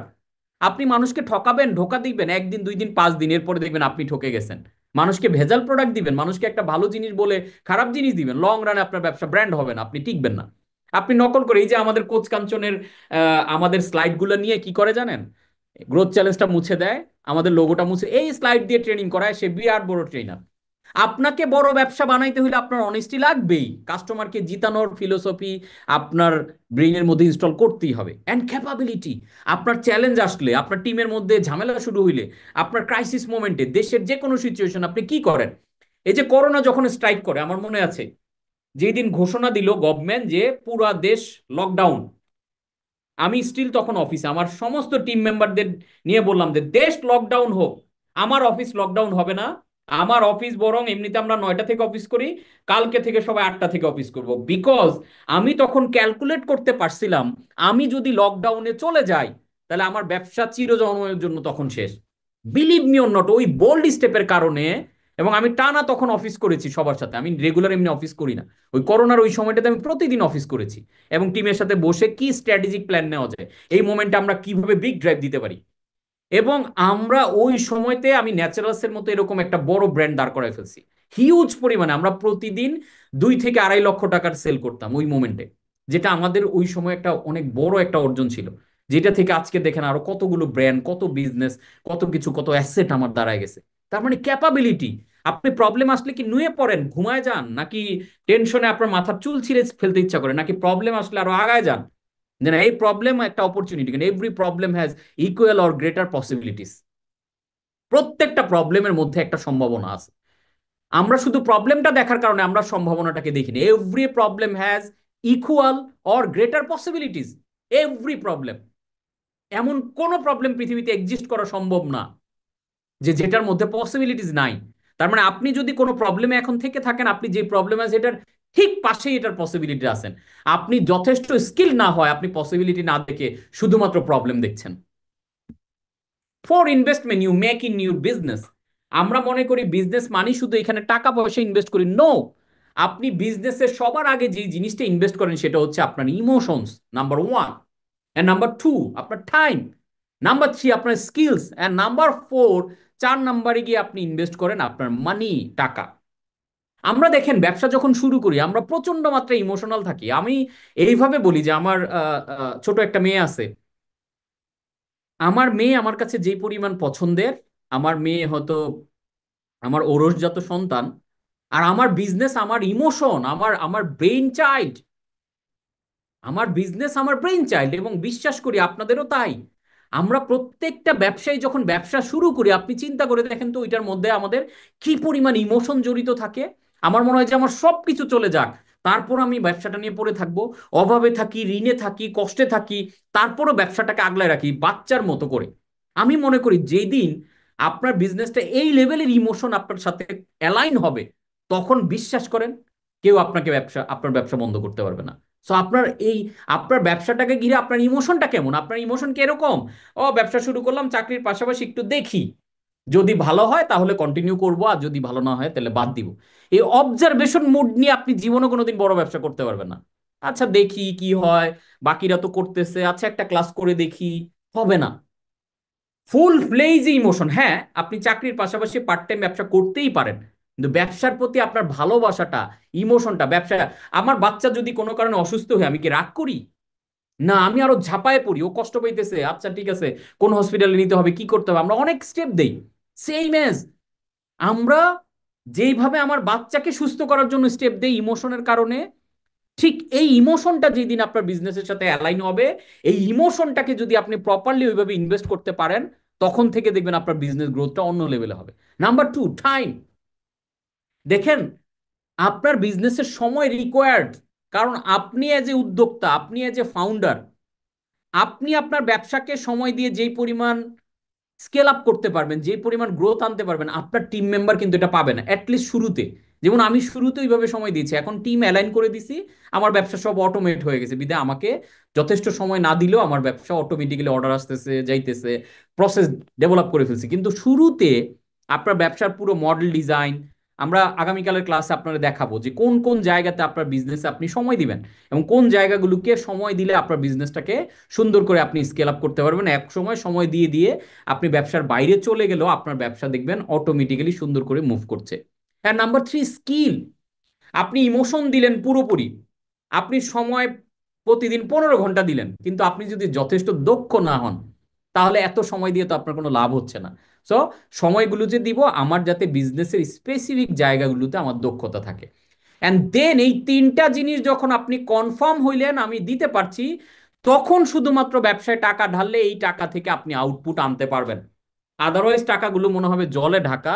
আপনি মানুষকে ঠকাবেন, ধোকা দিবেন একদিন, 2 দিন, 5 দিন, এরপরে দেখবেন আপনি ঠকে গেছেন। মানুষকে ভেজাল প্রোডাক্ট দিবেন, মানুষকে একটা ভালো জিনিস বলে খারাপ জিনিস দিবেন, লং রানে আপনার ব্যবসা ব্র্যান্ড হবে না, আপনি টিকবেন না। আপনি নকল করে, এই যে আমাদের কোচ কাঞ্চনের আমাদের স্লাইড গুলো নিয়ে কি করে জানেন? গ্রোথ চ্যালেঞ্জটা মুছে দেয়, আমাদের লোগোটা মুছে এই স্লাইড দিয়ে ট্রেনিং করায়, সে বিরাট বড় ট্রেনার। আপনাকে বড় ব্যবসা বানাইতে হলে আপনার অনেস্টি লাগবেই, কাস্টমারকে জিতানোর ফিলোসফি আপনার ব্রেইনের মধ্যে ইনস্টল করতেই হবে, অ্যান্ড ক্যাপাবিলিটি। আপনার চ্যালেঞ্জ আসলে, আপনার টিমের মধ্যে ঝামেলা শুরু হইলে, আপনার ক্রাইসিস মোমেন্টে, দেশের যে কোনো সিচুয়েশন আপনি কি করেন? এই যে করোনা যখন স্ট্রাইক করে, আমার মনে আছে যেই দিন ঘোষণা দিল গভর্নমেন্ট যে পুরা দেশ লকডাউন, আমি স্টিল তখন অফিসে আমার সমস্ত টিম মেম্বারদের নিয়ে বললাম যে দেশ লকডাউন হোক, আমার অফিস লকডাউন হবে না। আমার অফিস বরং, এমনিতে আমরা 9টা থেকে অফিস করি, কালকে থেকে সবাই 8টা থেকে অফিস করব, বিকজ আমি তখন ক্যালকুলেট করতে পারছিলাম আমি যদি লকডাউনে চলে যাই তাহলে আমার ব্যবসা চিরজন্মের জন্য তখন শেষ। বিলিভ মি অর নট, ওই বোল্ড স্টেপের কারণে। এবং আমি টানা তখন অফিস করেছি সবার সাথে, আমি রেগুলার এমনি অফিস করি না, ওই করোনার ওই সময়টাতে আমি প্রতিদিন অফিস করেছি, এবং টিমের সাথে বসে কি স্ট্র্যাটেজিক প্ল্যান নেওয়া যায়, এই মোমেন্টে আমরা কিভাবে বিগ ড্রাইভ দিতে পারি। এবং আমরা ওই সময়তে আমি ন্যাচারালসের মতো এরকম একটা বড় ব্র্যান্ড দাঁড় করায় ফেলছি, হিউজ পরিমাণে। আমরা প্রতিদিন 2 থেকে 2.5 লক্ষ টাকার সেল করতাম ওই মোমেন্টে, যেটা আমাদের ওই সময় একটা অনেক বড় একটা অর্জন ছিল, যেটা থেকে আজকে দেখেন আরো কতগুলো ব্র্যান্ড, কত বিজনেস, কত কিছু, কত অ্যাসেট আমার দাঁড়ায় গেছে। তার মানে ক্যাপাবিলিটি। আপনি প্রবলেম আসলে কি নুয়ে পড়েন, ঘুমায় যান, নাকি টেনশনে আপনার মাথার চুল ছিঁড়ে ফেলতে ইচ্ছা করে, নাকি প্রবলেম আসলে আরো আগায় যান? যে না, এই প্রবলেম একটা অপরচুনিটি, কারণ every problem has equal or greater possibilities. প্রত্যেকটা প্রবলেমের মধ্যে একটা সম্ভাবনা আছে। আমরা শুধু প্রবলেমটা দেখার কারণে আমরা সম্ভাবনাটাকে দেখিনি। Every problem has equal or greater possibilities. Every problem, এমন কোন প্রবলেম পৃথিবীতে এক্সিস্ট করা সম্ভব না যে যেটার মধ্যে পসিবিলিটিস নাই। তার মানে আপনি যদি কোনো প্রবলেমে এখন থেকে থাকেন, আপনি যে প্রবলেম আছে এটার ঠিক পাশেই এটার পসিবিলিটি আছেন। আপনি যথেষ্ট স্কিল না হয় আপনি পসিবিলিটি না দেখে শুধুমাত্র প্রবলেম দেখছেন। For investment you make in your business. আমরা মনে করি বিজনেস মানে শুধু এখানে টাকা পয়সা ইনভেস্ট করি, নো। আপনি বিজনেসের সবার আগে যে জিনিসটা ইনভেস্ট করেন সেটা হচ্ছে আপনার ইমোশনস, নাম্বার 1। এন্ড নাম্বার 2 আপনার টাইম, নাম্বার 3 আপনার স্কিলস, এন্ড নাম্বার 4, 4 নম্বরে গিয়ে আপনি ইনভেস্ট করেন আপনার মানি, টাকা। আমরা দেখেন ব্যবসা যখন শুরু করি আমরা প্রচন্ড মাত্রায় ইমোশনাল থাকি। আমি এইভাবে বলি যে আমার ছোট একটা মেয়ে আছে, আমার মেয়ে আমার কাছে যে পরিমাণ পছন্দের, আমার মেয়ে হয়তো আমার ঔরসজাত সন্তান, আর আমার বিজনেস আমার ইমোশন, আমার আমার ব্রেইন চাইল্ড। আমার বিজনেস আমার ব্রেইন চাইল্ড, এবং বিশ্বাস করি আপনাদেরও তাই। আমরা প্রত্যেকটা ব্যবসায়ী যখন ব্যবসা শুরু করি, আপনি চিন্তা করে দেখেন তো ওইটার মধ্যে আমাদের কি পরিমাণ ইমোশন জড়িত থাকে। আমার মনে হয় যে আমার সবকিছু চলে যাক, তারপর আমি ব্যবসাটা নিয়ে পড়ে থাকবো, অভাবে থাকি, ঋণে থাকি, কষ্টে থাকি, তারপরও ব্যবসাটাকে আগলায় রাখি বাচ্চার মতো করে। আমি মনে করি যেদিন আপনার বিজনেসটা এই লেভেলের ইমোশন আপনার সাথে অ্যালাইন হবে, তখন বিশ্বাস করেন কেউ আপনাকে আপনার ব্যবসা বন্ধ করতে পারবে না। সো আপনার এই, আপনার ব্যবসাটাকে ঘিরে আপনার ইমোশনটা কেমন, আপনার ইমোশন কি এরকম, ও ব্যবসা শুরু করলাম, চাকরির পাশাপাশি একটু দেখি, যদি ভালো হয় তাহলে কন্টিনিউ করব, আর যদি ভালো না হয় তাহলে বাদ দিব। এই অবজারভেশন মুড নিয়ে আপনি জীবনে কোনোদিন বড় ব্যবসা করতে পারবেন না। আচ্ছা দেখি কি হয়, বাকিরা তো করতেছে, আচ্ছা একটা ক্লাস করে দেখি, হবে না। ফুল ফ্লেজ ইমোশন, হ্যাঁ আপনি চাকরির পাশাপাশি পার্ট টাইম ব্যবসা করতেই পারেন, কিন্তু ব্যবসার প্রতি আপনার ভালোবাসাটা, ইমোশনটা, ব্যবসা। আমার বাচ্চা যদি কোনো কারণে অসুস্থ হয় আমি কি রাগ করি? না, আমি আরো ঝাঁপায় পড়ি, ও কষ্ট পাইতেছে, আচ্ছা ঠিক আছে কোন হসপিটালে নিতে হবে, কি করতে হবে, আমরা অনেক স্টেপ দেই। সেম এজ আমরা যেইভাবে আমার বাচ্চাকে সুস্থ করার জন্য স্টেপ দেই ইমোশনের কারণে, ঠিক এই ইমোশনটা যেদিন আপনার বিজনেসের সাথে অ্যালাইন হবে, এই ইমোশনটাকে যদি আপনি প্রপারলি ওইভাবে ইনভেস্ট করতে পারেন, তখন থেকে দেখবেন আপনার বিজনেস গ্রোথটা অন্য লেভেলে হবে। Number two, time. দেখেন, আপনার বিজনেসের সময় রিকোয়ার্ড, কারণ আপনি এজ এ উদ্যোক্তা, আপনি এজ এ ফাউন্ডার, আপনি আপনার ব্যবসাকে সময় দিয়ে যেই পরিমাণ স্কেল আপ করতে পারবেন, যে পরিমাণ গ্রোথ আনতে পারবেন, আপনার টিম মেম্বার কিন্তু এটা পাবে না, অ্যাটলিস্ট শুরুতে। যেমন আমি শুরুতে ওইভাবে সময় দিয়েছি, এখন টিম অ্যালাইন করে দিছি, আমার ব্যবসা সব অটোমেট হয়ে গেছে, বিধায় আমাকে যথেষ্ট সময় না দিলেও আমার ব্যবসা অটোমেটিক্যালি অর্ডার আসতেছে, যাইতেছে, প্রসেস ডেভেলপ করে ফেলছি। কিন্তু শুরুতে আপনার ব্যবসার পুরো মডেল ডিজাইন, আমরা আগামীকালের ক্লাসে আপনারা দেখাবো যে কোন কোন জায়গাতে আপনার বিজনেসে আপনি সময় দিবেন, এবং কোন জায়গাগুলোকে সময় দিলে আপনার বিজনেসটাকে সুন্দর করে আপনি স্কেল আপ করতে পারবেন। এক সময় সময় দিয়ে দিয়ে আপনি ব্যবসার বাইরে চলে গেলেও আপনার ব্যবসা দেখবেন অটোমেটিক্যালি সুন্দর করে মুভ করছে। হ্যাঁ, নাম্বার থ্রি, স্কিল। আপনি ইমোশন দিলেন পুরোপুরি, আপনি সময় প্রতিদিন 15 ঘন্টা দিলেন, কিন্তু আপনি যদি যথেষ্ট দক্ষ না হন, তাহলে এত সময় দিয়ে তো আপনার কোনো লাভ হচ্ছে না। সো সময়গুলো যে দিব, আমার যাতে বিজনেসের স্পেসিফিক জায়গাগুলোতে আমার দক্ষতা থাকে। অ্যান্ড দেন এই তিনটা জিনিস যখন আপনি কনফার্ম হইলেন আমি দিতে পারছি, তখন শুধুমাত্র ব্যবসায় টাকা ঢাললে এই টাকা থেকে আপনি আউটপুট আনতে পারবেন। আদারওয়াইজ টাকাগুলো মনে হবে জলে ঢাকা,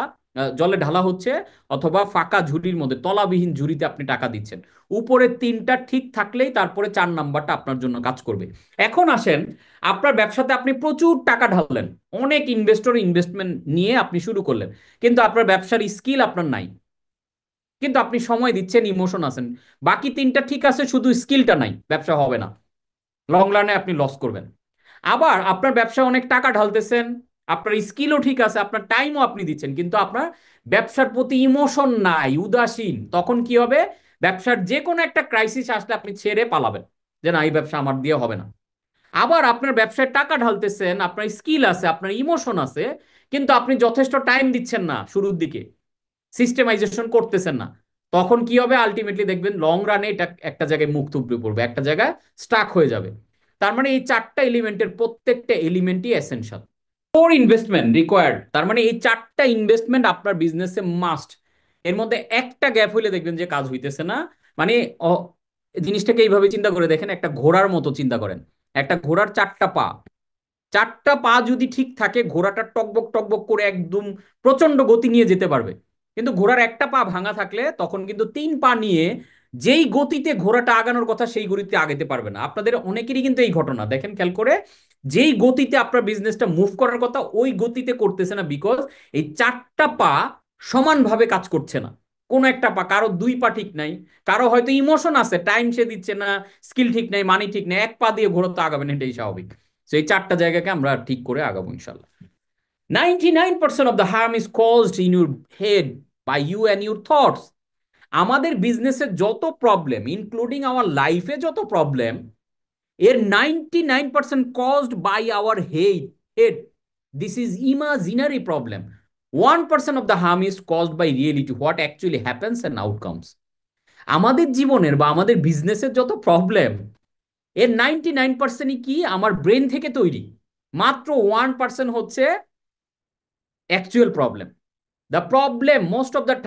জলে ঢালা হচ্ছে, অথবা ফাঁকা ঝুড়ির মধ্যে, তলাবিহীন ঝুড়িতে আপনি টাকা দিচ্ছেন। উপরের তিনটা ঠিক থাকলেই তারপরে 4 নাম্বারটা আপনার জন্য কাজ করবে। এখন আসেন, আপনার ব্যবসাতে আপনি প্রচুর টাকা ঢাললেন, অনেক ইনভেস্টর ইনভেস্টমেন্ট নিয়ে আপনি শুরু করলেন, কিন্তু আপনার ব্যবসার স্কিল আপনার নাই, কিন্তু আপনি সময় দিচ্ছেন, ইমোশন আছেন, বাকি তিনটা ঠিক আছে, শুধু স্কিলটা নাই, ব্যবসা হবে না, লং রানে আপনি লস করবেন। আবার আপনার ব্যবসায় অনেক টাকা ঢালতেছেন, আপনার স্কিলও ঠিক আছে, আপনার টাইমও আপনি দিচ্ছেন, কিন্তু আপনার ব্যবসার প্রতি ইমোশন নাই, উদাসীন, তখন কি হবে? ব্যবসার যে কোনো একটা ক্রাইসিস আসলে আপনি ছেড়ে পালাবেন, যে না, এই ব্যবসা আমার দিয়ে হবে না। আবার আপনার ব্যবসায় টাকা ঢালতেছেন, আপনার স্কিল আছে, আপনার ইমোশন আছে, কিন্তু আপনি যথেষ্ট টাইম দিচ্ছেন না, শুরুর দিকে সিস্টেমাইজেশন করতেছেন না, তখন কি হবে? আলটিমেটলি দেখবেন লং রানে এটা একটা জায়গায় মুখ থুবড়ে পড়বে, একটা জায়গায় স্টাক হয়ে যাবে। তার মানে এই চারটা এলিমেন্টের প্রত্যেকটা এলিমেন্টই এসেনশিয়াল। ফোর ইনভেস্টমেন্ট রিকোয়ার্ড, তার মানে এই চারটা ইনভেস্টমেন্ট আপনার বিজনেসে মাস্ট। এর মধ্যে একটা গ্যাপ হইলে দেখবেন যে কাজ হইতেছে না। মানে জিনিসটাকে এইভাবে চিন্তা করে দেখেন, একটা ঘোড়ার মতো চিন্তা করেন, একটা ঘোড়ার 4টা পা, 4টা পা যদি ঠিক থাকে, ঘোড়াটা টকবক টকবক করে একদম প্রচন্ড গতি নিয়ে যেতে পারবে। কিন্তু ঘোড়ার একটা পা ভাঙা থাকলে তখন কিন্তু 3 পা নিয়ে যেই গতিতে ঘোড়াটা আগানোর কথা সেই গতিতে আগাতে পারবে না। আপনাদের অনেকেরই কিন্তু এই ঘটনা দেখেন খেয়াল করে, যেই গতিতে আপনার বিজনেসটা মুভ করার কথা ওই গতিতে করতেছে না, বিকজ এই 4টা পা সমানভাবে কাজ করছে না। কোন একটা পা, কারো 2 পা ঠিক নাই, কারো হয়তো ইমোশন আছে, টাইম সে দিচ্ছে না, স্কিল ঠিক নাই, মানি ঠিক নাই, এক পা দিয়ে ঘোড়া তো আগাবে না, এটাই স্বাভাবিক। তো এই চারটা জায়গাকে আমরা ঠিক করে আগাবো ইনশাল্লাহ। 99% of the harm is caused in your head by you and your thoughts. আমাদের বিজনেসের যত প্রবলেম, ইনক্লুডিং আওয়ার লাইফে যত প্রবলেম, এর 99% caused by our head. This is imaginary problem. 1% of the harm is caused by reality, what actually happens and outcomes. আমাদের জীবনের বা আমাদের বিজনেসের যত প্রবলেম, এর 99%ই কি আমার ব্রেন থেকে তৈরি, মাত্র 1% হচ্ছে actual problem. The problem most of the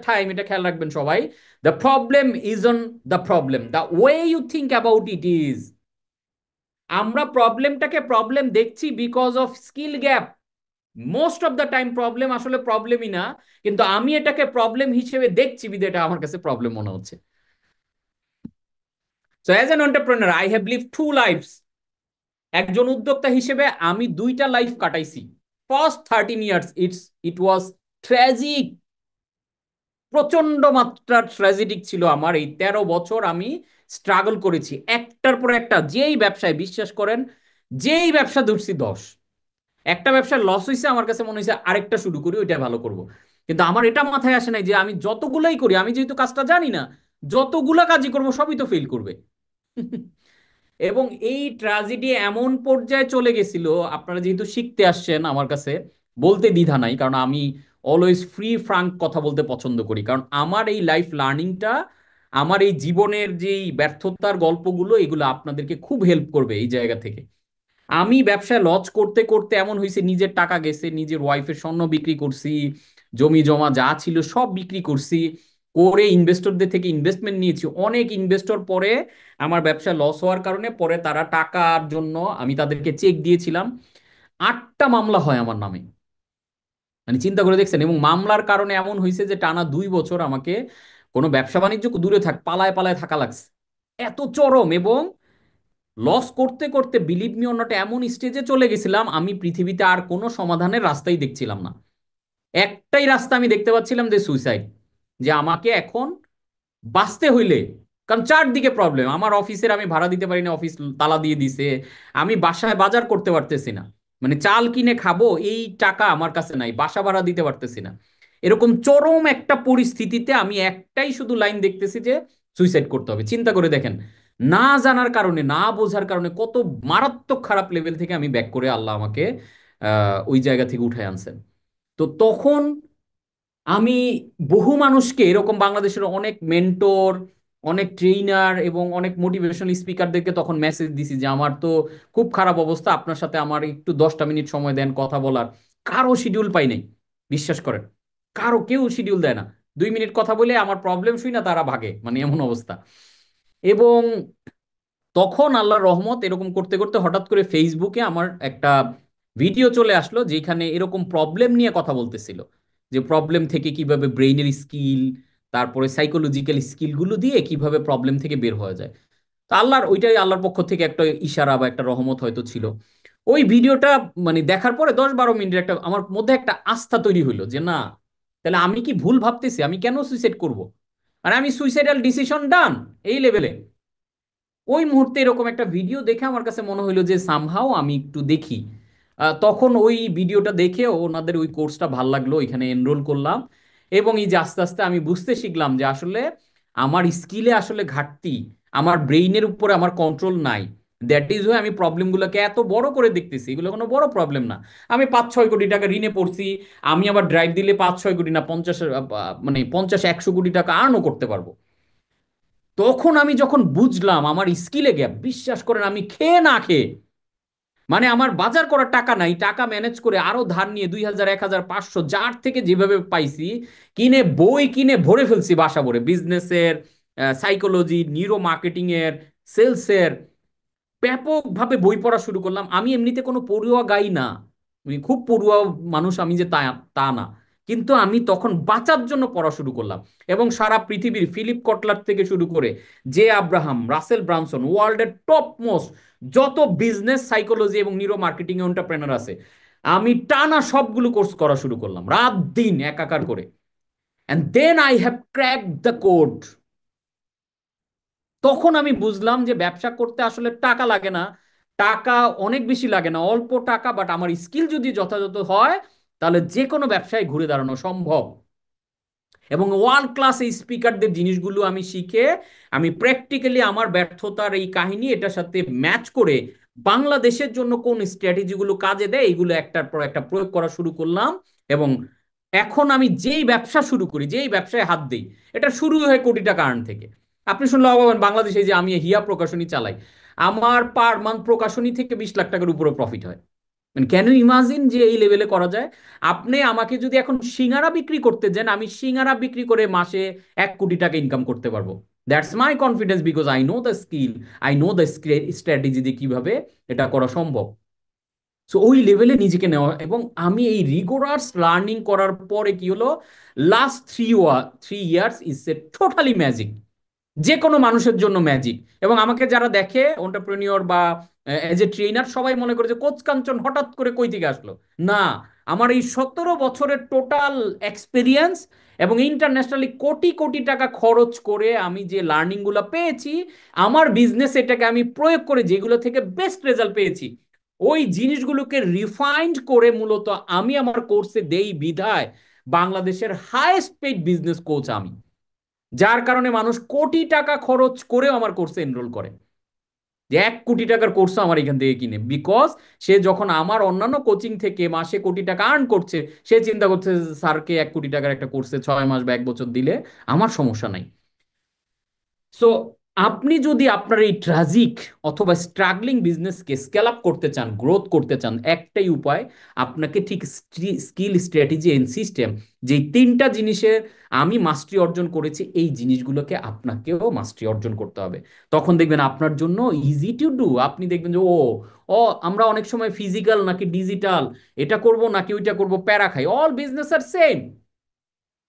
time এটা খেয়াল রাখবেন সবাই, the problem is on the problem, the way you think about it is. আমরা প্রবলেমটাকে প্রবলেম দেখছি because of skill gap. Most of the time problem আসলে প্রবলেমই না, কিন্তু আমি এটাকে প্রবলেম হিসেবে দেখছি বিধে এটা আমার কাছে প্রবলেম মনে হচ্ছে। So as an entrepreneur I have live two lives. একজন উদ্যোক্তা হিসেবে আমি 2টা লাইফ কাটাইছি। First 13 years it was tragic, প্রচন্ড মাত্রার ট্র্যাজেডিক ছিল আমার এই 13 বছর। আমি স্ট্রাগল করেছি একটার পর একটা, যেই ব্যবসায় বিশ্বাস করেন, যেই ব্যবসা ধরছি 10, একটা ব্যবসায় লস হয়েছে, আমার কাছে মনে হয়েছে আরেকটা শুরু করি, ওইটা ভালো করব। কিন্তু আমার এটা মাথায় আসে নাই যে আমি যতগুলাই করি, আমি যেহেতু কাজটা জানি না, যতগুলা কাজই করবো সবই তো ফেল করবে। এবং এই ট্র্যাজেডি এমন পর্যায়ে চলে গেছিল, আপনারা যেহেতু শিখতে আসছেন আমার কাছে, বলতে দ্বিধা নাই, কারণ আমি অলওয়েজ ফ্রি ফ্রাঙ্ক কথা বলতে পছন্দ করি, কারণ আমার এই লাইফ লার্নিংটা, আমার এই জীবনের যেই ব্যর্থতার গল্পগুলো, এগুলো আপনাদেরকে খুব হেল্প করবে এই জায়গা থেকে। আমি ব্যবসায় লস করতে করতে এমন হয়েছে, নিজের টাকা গেছে, নিজের ওয়াইফের স্বর্ণ বিক্রি করছি, জমি জমা যা ছিল সব বিক্রি করছি, করে ইনভেস্টরদের থেকে ইনভেস্টমেন্ট নিয়েছি, অনেক ইনভেস্টর পরে আমার ব্যবসা লস হওয়ার কারণে পরে তারা টাকার জন্য আমি তাদেরকে চেক দিয়েছিলাম। 8টা মামলা হয় আমার নামে, মানে চিন্তা করে দেখছেন। এবং মামলার কারণে এমন হয়েছে যে টানা 2 বছর আমাকে কোনো ব্যবসা বাণিজ্য দূরে থাক, পালায় পালায় থাকা লাগছে, এত চরম। এবং লস করতে করতে বিলিভ মি অর নট এমন স্টেজে চলে গেছিলাম আমি পৃথিবীতে আর কোনো সমাধানের রাস্তাই দেখছিলাম না। একটাই রাস্তা আমি দেখতে পাচ্ছিলাম, যে সুইসাইড। যে আমাকে এখন বাঁচতে হইলে, কারণ চারদিকে প্রবলেম, আমার অফিসের আমি ভাড়া দিতে পারি না, অফিস তালা দিয়ে দিছে, আমি বাসায় বাজার করতে পারতেছি না, মানে চাল কিনে খাবো এই টাকা আমার কাছে নাই, বাসা ভাড়া দিতে পারতেছি না। এরকম চরম একটা পরিস্থিতিতে আমি একটাই শুধু লাইন দেখতেছি যে সুইসাইড করতে হবে। চিন্তা করে দেখেন, না জানার কারণে, না বোঝার কারণে কত মারাত্মক খারাপ লেভেল থেকে আমি ব্যাক করে আল্লাহ আমাকে ওই জায়গা থেকে উঠায় আনছেন। তো তখন আমি বহু মানুষকে এরকম, বাংলাদেশের অনেক মেন্টর, অনেক ট্রেইনার এবং অনেক মোটিভেশনাল স্পিকারদেরকে তখন মেসেজ দিছি যে আমার তো খুব খারাপ অবস্থা, আপনার সাথে আমার একটু 10টা মিনিট সময় দেন কথা বলার। কারো শিডিউল পাই নাই, বিশ্বাস করেন, কারো কেউ শিডিউল দেয় না। 2 মিনিট কথা বলে আমার প্রবলেম শুই না তারা ভাগে, মানে এমন অবস্থা। এবং তখন আল্লাহর রহমত, এরকম করতে করতে হঠাৎ করে ফেসবুকে আমার একটা ভিডিও চলে আসলো যেখানে এরকম প্রবলেম নিয়ে কথা বলতেছিল, যে প্রবলেম থেকে কিভাবে ব্রেইনের স্কিল, তারপরে সাইকোলজিক্যাল স্কিলগুলো দিয়ে কিভাবে প্রবলেম থেকে বের হওয়া যায়। তো আল্লাহর ওইটাই আল্লাহর পক্ষ থেকে একটা ইশারা বা একটা রহমত হয়তো ছিল। ওই ভিডিওটা মানে দেখার পরে 10-12 মিনিটের একটা আমার মধ্যে একটা আস্থা তৈরি হইলো যে না, তাহলে আমি কি ভুল ভাবতেছি, আমি কেন সুইসাইড করব, মানে আমি সুইসাইডাল ডিসিশন ডান এই লেভেলে। ওই মুহূর্তে এরকম একটা ভিডিও দেখে আমার কাছে মনে হইলো যে সামহাও আমি একটু দেখি। তখন ওই ভিডিওটা দেখে ওনাদের ওই কোর্সটা ভাল লাগলো, এখানে এনরোল করলাম। এবং এই যে আস্তে আস্তে আমি বুঝতে শিখলাম যে আসলে আমার স্কিলে আসলে ঘাটতি, আমার ব্রেইনের উপরে আমার কন্ট্রোল নাই। দ্যাট ইজ ওয়াই আমি প্রবলেমগুলোকে এত বড় করে দেখতেছি, এগুলো কোনো বড় প্রবলেম না। আমি 5-6 কোটি টাকা ঋণে পড়ছি, আমি আবার ড্রাইভ দিলে 5-6 কোটি না 50, মানে 50-100 কোটি টাকা আর্নও করতে পারবো। তখন আমি যখন বুঝলাম আমার স্কিলে গ্যাপ, বিশ্বাস করেন আমি খেয়ে না খেয়ে, মানে আমার বাজার করার টাকা নাই, টাকা ম্যানেজ করে আরো ধার নিয়ে 2,000, 1,500 যার থেকে যেভাবে পাইছি কিনে, বই কিনে ভরে ফেলছি বাসা ভরে, বিজনেসের, সাইকোলজি, নিউরো মার্কেটিং এর, সেলসের, ব্যাপকভাবে বই পড়া শুরু করলাম। আমি এমনিতে কোনো পড়ুয়া গাই না, মানে খুব পড়ুয়া মানুষ আমি যে তা তা না, কিন্তু আমি তখন বাঁচার জন্য পড়া শুরু করলাম। এবং সারা পৃথিবীর ফিলিপ কটলার থেকে শুরু করে জে আব্রাহাম, রাসেল ব্রানসন, ওয়ার্ল্ডের টপ মোস্ট যত বিজনেস সাইকোলজি এবং নিউরো মার্কেটিং এন্টারপ্রেনার আছে, আমি টানা সবগুলো কোর্স করা শুরু করলাম, রাত দিন একাকার করে। And then I have crack the code. তখন আমি বুঝলাম যে ব্যবসা করতে আসলে টাকা লাগে না, টাকা অনেক বেশি লাগে না, অল্প টাকা, বাট আমার স্কিল যদি যথাযথ হয় তাহলে যে কোনো ব্যবসায় ঘুরে দাঁড়ানো সম্ভব। এবং ওয়ার্ল্ড ক্লাস এই স্পিকারদের জিনিসগুলো আমি শিখে আমি প্র্যাকটিক্যালি আমার ব্যর্থতার এই কাহিনী এটার সাথে ম্যাচ করে বাংলাদেশের জন্য কোন স্ট্র্যাটেজিগুলো কাজে দেয় এগুলো একটার পর একটা প্রয়োগ করা শুরু করলাম। এবং এখন আমি যেই ব্যবসা শুরু করি, যেই ব্যবসায় হাত দিই, এটা শুরু হয় কোটি টাকা আর্ন থেকে। আপনি শুনলে অবাক হবেন, বাংলাদেশে যে আমি হিয়া প্রকাশনী চালাই, আমার পার মান্থ প্রকাশনী থেকে 20 লাখ টাকার উপরে প্রফিট হয়। মানে ক্যান ইউ ইমাজিন যে এই লেভেলে করা যায়? আপনি আমাকে যদি এখন সিঙ্গারা বিক্রি করতে যান, আমি সিঙ্গারা বিক্রি করে মাসে 1 কোটি টাকা ইনকাম করতে পারবো। That's my confidence, because I know the skill, I know the strategy দিয়ে কিভাবে এটা করা সম্ভব। সো ওই লেভেলে নিজেকে নেওয়া, এবং আমি এই রিগোরাস লার্নিং করার পরে কি হলো, last 3 years is a totally magic, যে কোনো মানুষের জন্য ম্যাজিক। এবং আমাকে যারা দেখে এন্টারপ্রেনিয়র বা এজ এ ট্রেনার, সবাই মনে করে যে কোচ কাঞ্চন হঠাৎ করে কই থেকে আসলো। না, আমার এই 17 বছরের টোটাল এক্সপিরিয়েন্স এবং ইন্টারন্যাশনালি কোটি কোটি টাকা খরচ করে আমি যে লার্নিং গুলো পেয়েছি, আমার বিজনেস এটাকে আমি প্রয়োগ করে যেগুলো থেকে বেস্ট রেজাল্ট পেয়েছি, ওই জিনিসগুলোকে রিফাইন্ড করে মূলত আমি আমার কোর্সে দেই বিধায় বাংলাদেশের হাইয়েস্ট পেইড বিজনেস কোচ আমি, যার কারণে মানুষ কোটি টাকা খরচ করেও আমার কোর্সে এনরোল করে। যে 1 কোটি টাকার কোর্স আমার এখান থেকে কিনে, বিকজ সে যখন আমার অন্যান্য কোচিং থেকে মাসে কোটি টাকা আর্ন করছে, সে চিন্তা করছে যে স্যারকে 1 কোটি টাকার একটা কোর্সে 6 মাস বা 1 বছর দিলে আমার সমস্যা নাই। সো আপনি যদি আপনার এই ট্রাজিক অথবা স্ট্রাগলিং বিজনেসকে স্কেল আপ করতে চান, গ্রোথ করতে চান, একটাই উপায়, আপনাকে ঠিক স্কিল, স্ট্র্যাটেজি এন্ড সিস্টেম, যে তিনটা জিনিসের আমি মাস্টারি অর্জন করেছি, এই জিনিসগুলোকে আপনাকেও মাস্টারি অর্জন করতে হবে। তখন দেখবেন আপনার জন্য ইজি টু ডু। আপনি দেখবেন যে ও ও আমরা অনেক সময় ফিজিক্যাল নাকি ডিজিটাল, এটা করব নাকি ওইটা করব, প্যারা খাই। All business are same,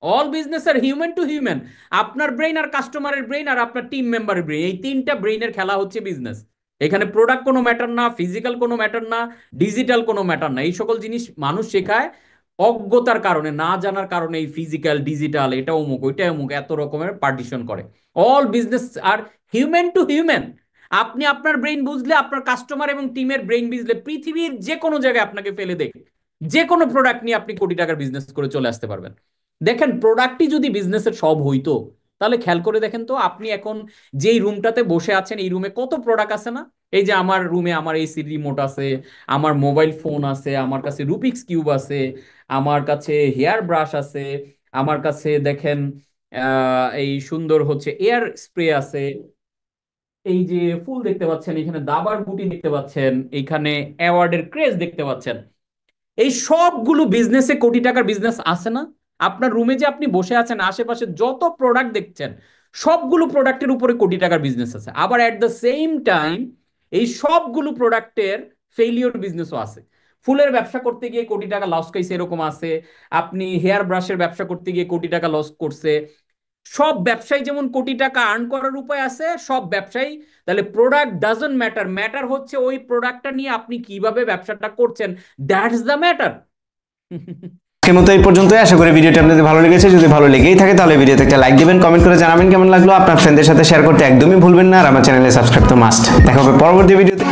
all business are human to human. আপনার ব্রেইন আর কাস্টমারের ব্রেইন আর আপনার টিম মেম্বারের ব্রেইন, এই তিনটা ব্রেইনের খেলা হচ্ছে বিজনেস। এখানে প্রোডাক্ট কোনো ম্যাটার না, ফিজিক্যাল কোনো ম্যাটার না, ডিজিটাল কোনো ম্যাটার না। এই সকল জিনিস মানুষ শেখায় অজ্ঞতার কারণে, না জানার কারণে। এই ফিজিক্যাল, ডিজিটাল, এটা অমুক ওইটা অমুক, এত রকমের পার্টিশন করে। All business are human to human. আপনি আপনার ব্রেইন বুঝলে, আপনার কাস্টমার এবং টিমের ব্রেইন বুঝলে, পৃথিবীর যে কোনো জায়গায় আপনাকে ফেলে দেখে যে কোনো প্রোডাক্ট নিয়ে আপনি কোটি টাকার বিজনেস করে চলে আসতে পারবেন। দেখেন, প্রোডাক্টই যদি বিজনেসের সব হইতো, তাহলে খেয়াল করে দেখেন তো, আপনি এখন যেই রুমটাতে বসে আছেন, এই রুমে কত প্রোডাক্ট আছে না? এই যে আমার রুমে আমার এসি রিমোট আছে, আমার মোবাইল ফোন আছে, আমার কাছে রুবিক্স কিউব আছে, আমার কাছে হেয়ার ব্রাশ আছে, আমার কাছে দেখেন এই সুন্দর হচ্ছে এয়ার স্প্রে আছে, এই যে ফুল দেখতে পাচ্ছেন, এখানে দাবার গুটি দেখতে পাচ্ছেন, এখানে অ্যাওয়ার্ডের ক্রেজ দেখতে পাচ্ছেন। এই সবগুলো বিজনেসে কোটি টাকার বিজনেস আছে না? আপনার রুমে যে আপনি বসে আছেন, আশেপাশে যত প্রোডাক্ট দেখছেন, সবগুলো প্রোডাক্টের উপরে কোটি টাকার বিজনেস আছে। আবার অ্যাট দ্য সেম টাইম এই সবগুলো প্রোডাক্টের ফেলিওর বিজনেসও আছে। ফুলের ব্যবসা করতে গিয়ে কোটি টাকা লস খাইছে, এরকম আছে। আপনি হেয়ার ব্রাশের ব্যবসা করতে গিয়ে কোটি টাকা লস করছে। সব ব্যবসায়ী যেমন কোটি টাকা আর্ন করার উপায় আছে, সব ব্যবসায়ী। তাহলে প্রোডাক্ট ডাজন্ট ম্যাটার, ম্যাটার হচ্ছে ওই প্রোডাক্টটা নিয়ে আপনি কিভাবে ব্যবসাটা করছেন, দ্যাটস দ্য ম্যাটার। আজকের মতো এই পর্যন্তই। আশা করি ভিডিওটি আপনাদের ভালো লেগেছে। যদি ভালো লেগেই থাকে তাহলে ভিডিওতে একটা লাইক দিবেন, কমেন্ট করে জানাবেন কেমন লাগলো। আপনার ফ্রেন্ডদের সাথে শেয়ার করতে একদমই ভুলবেন না। আর আমার চ্যানেলে সাবস্ক্রাইব তো মাস্ট। দেখা হবে পরবর্তী ভিডিওতে।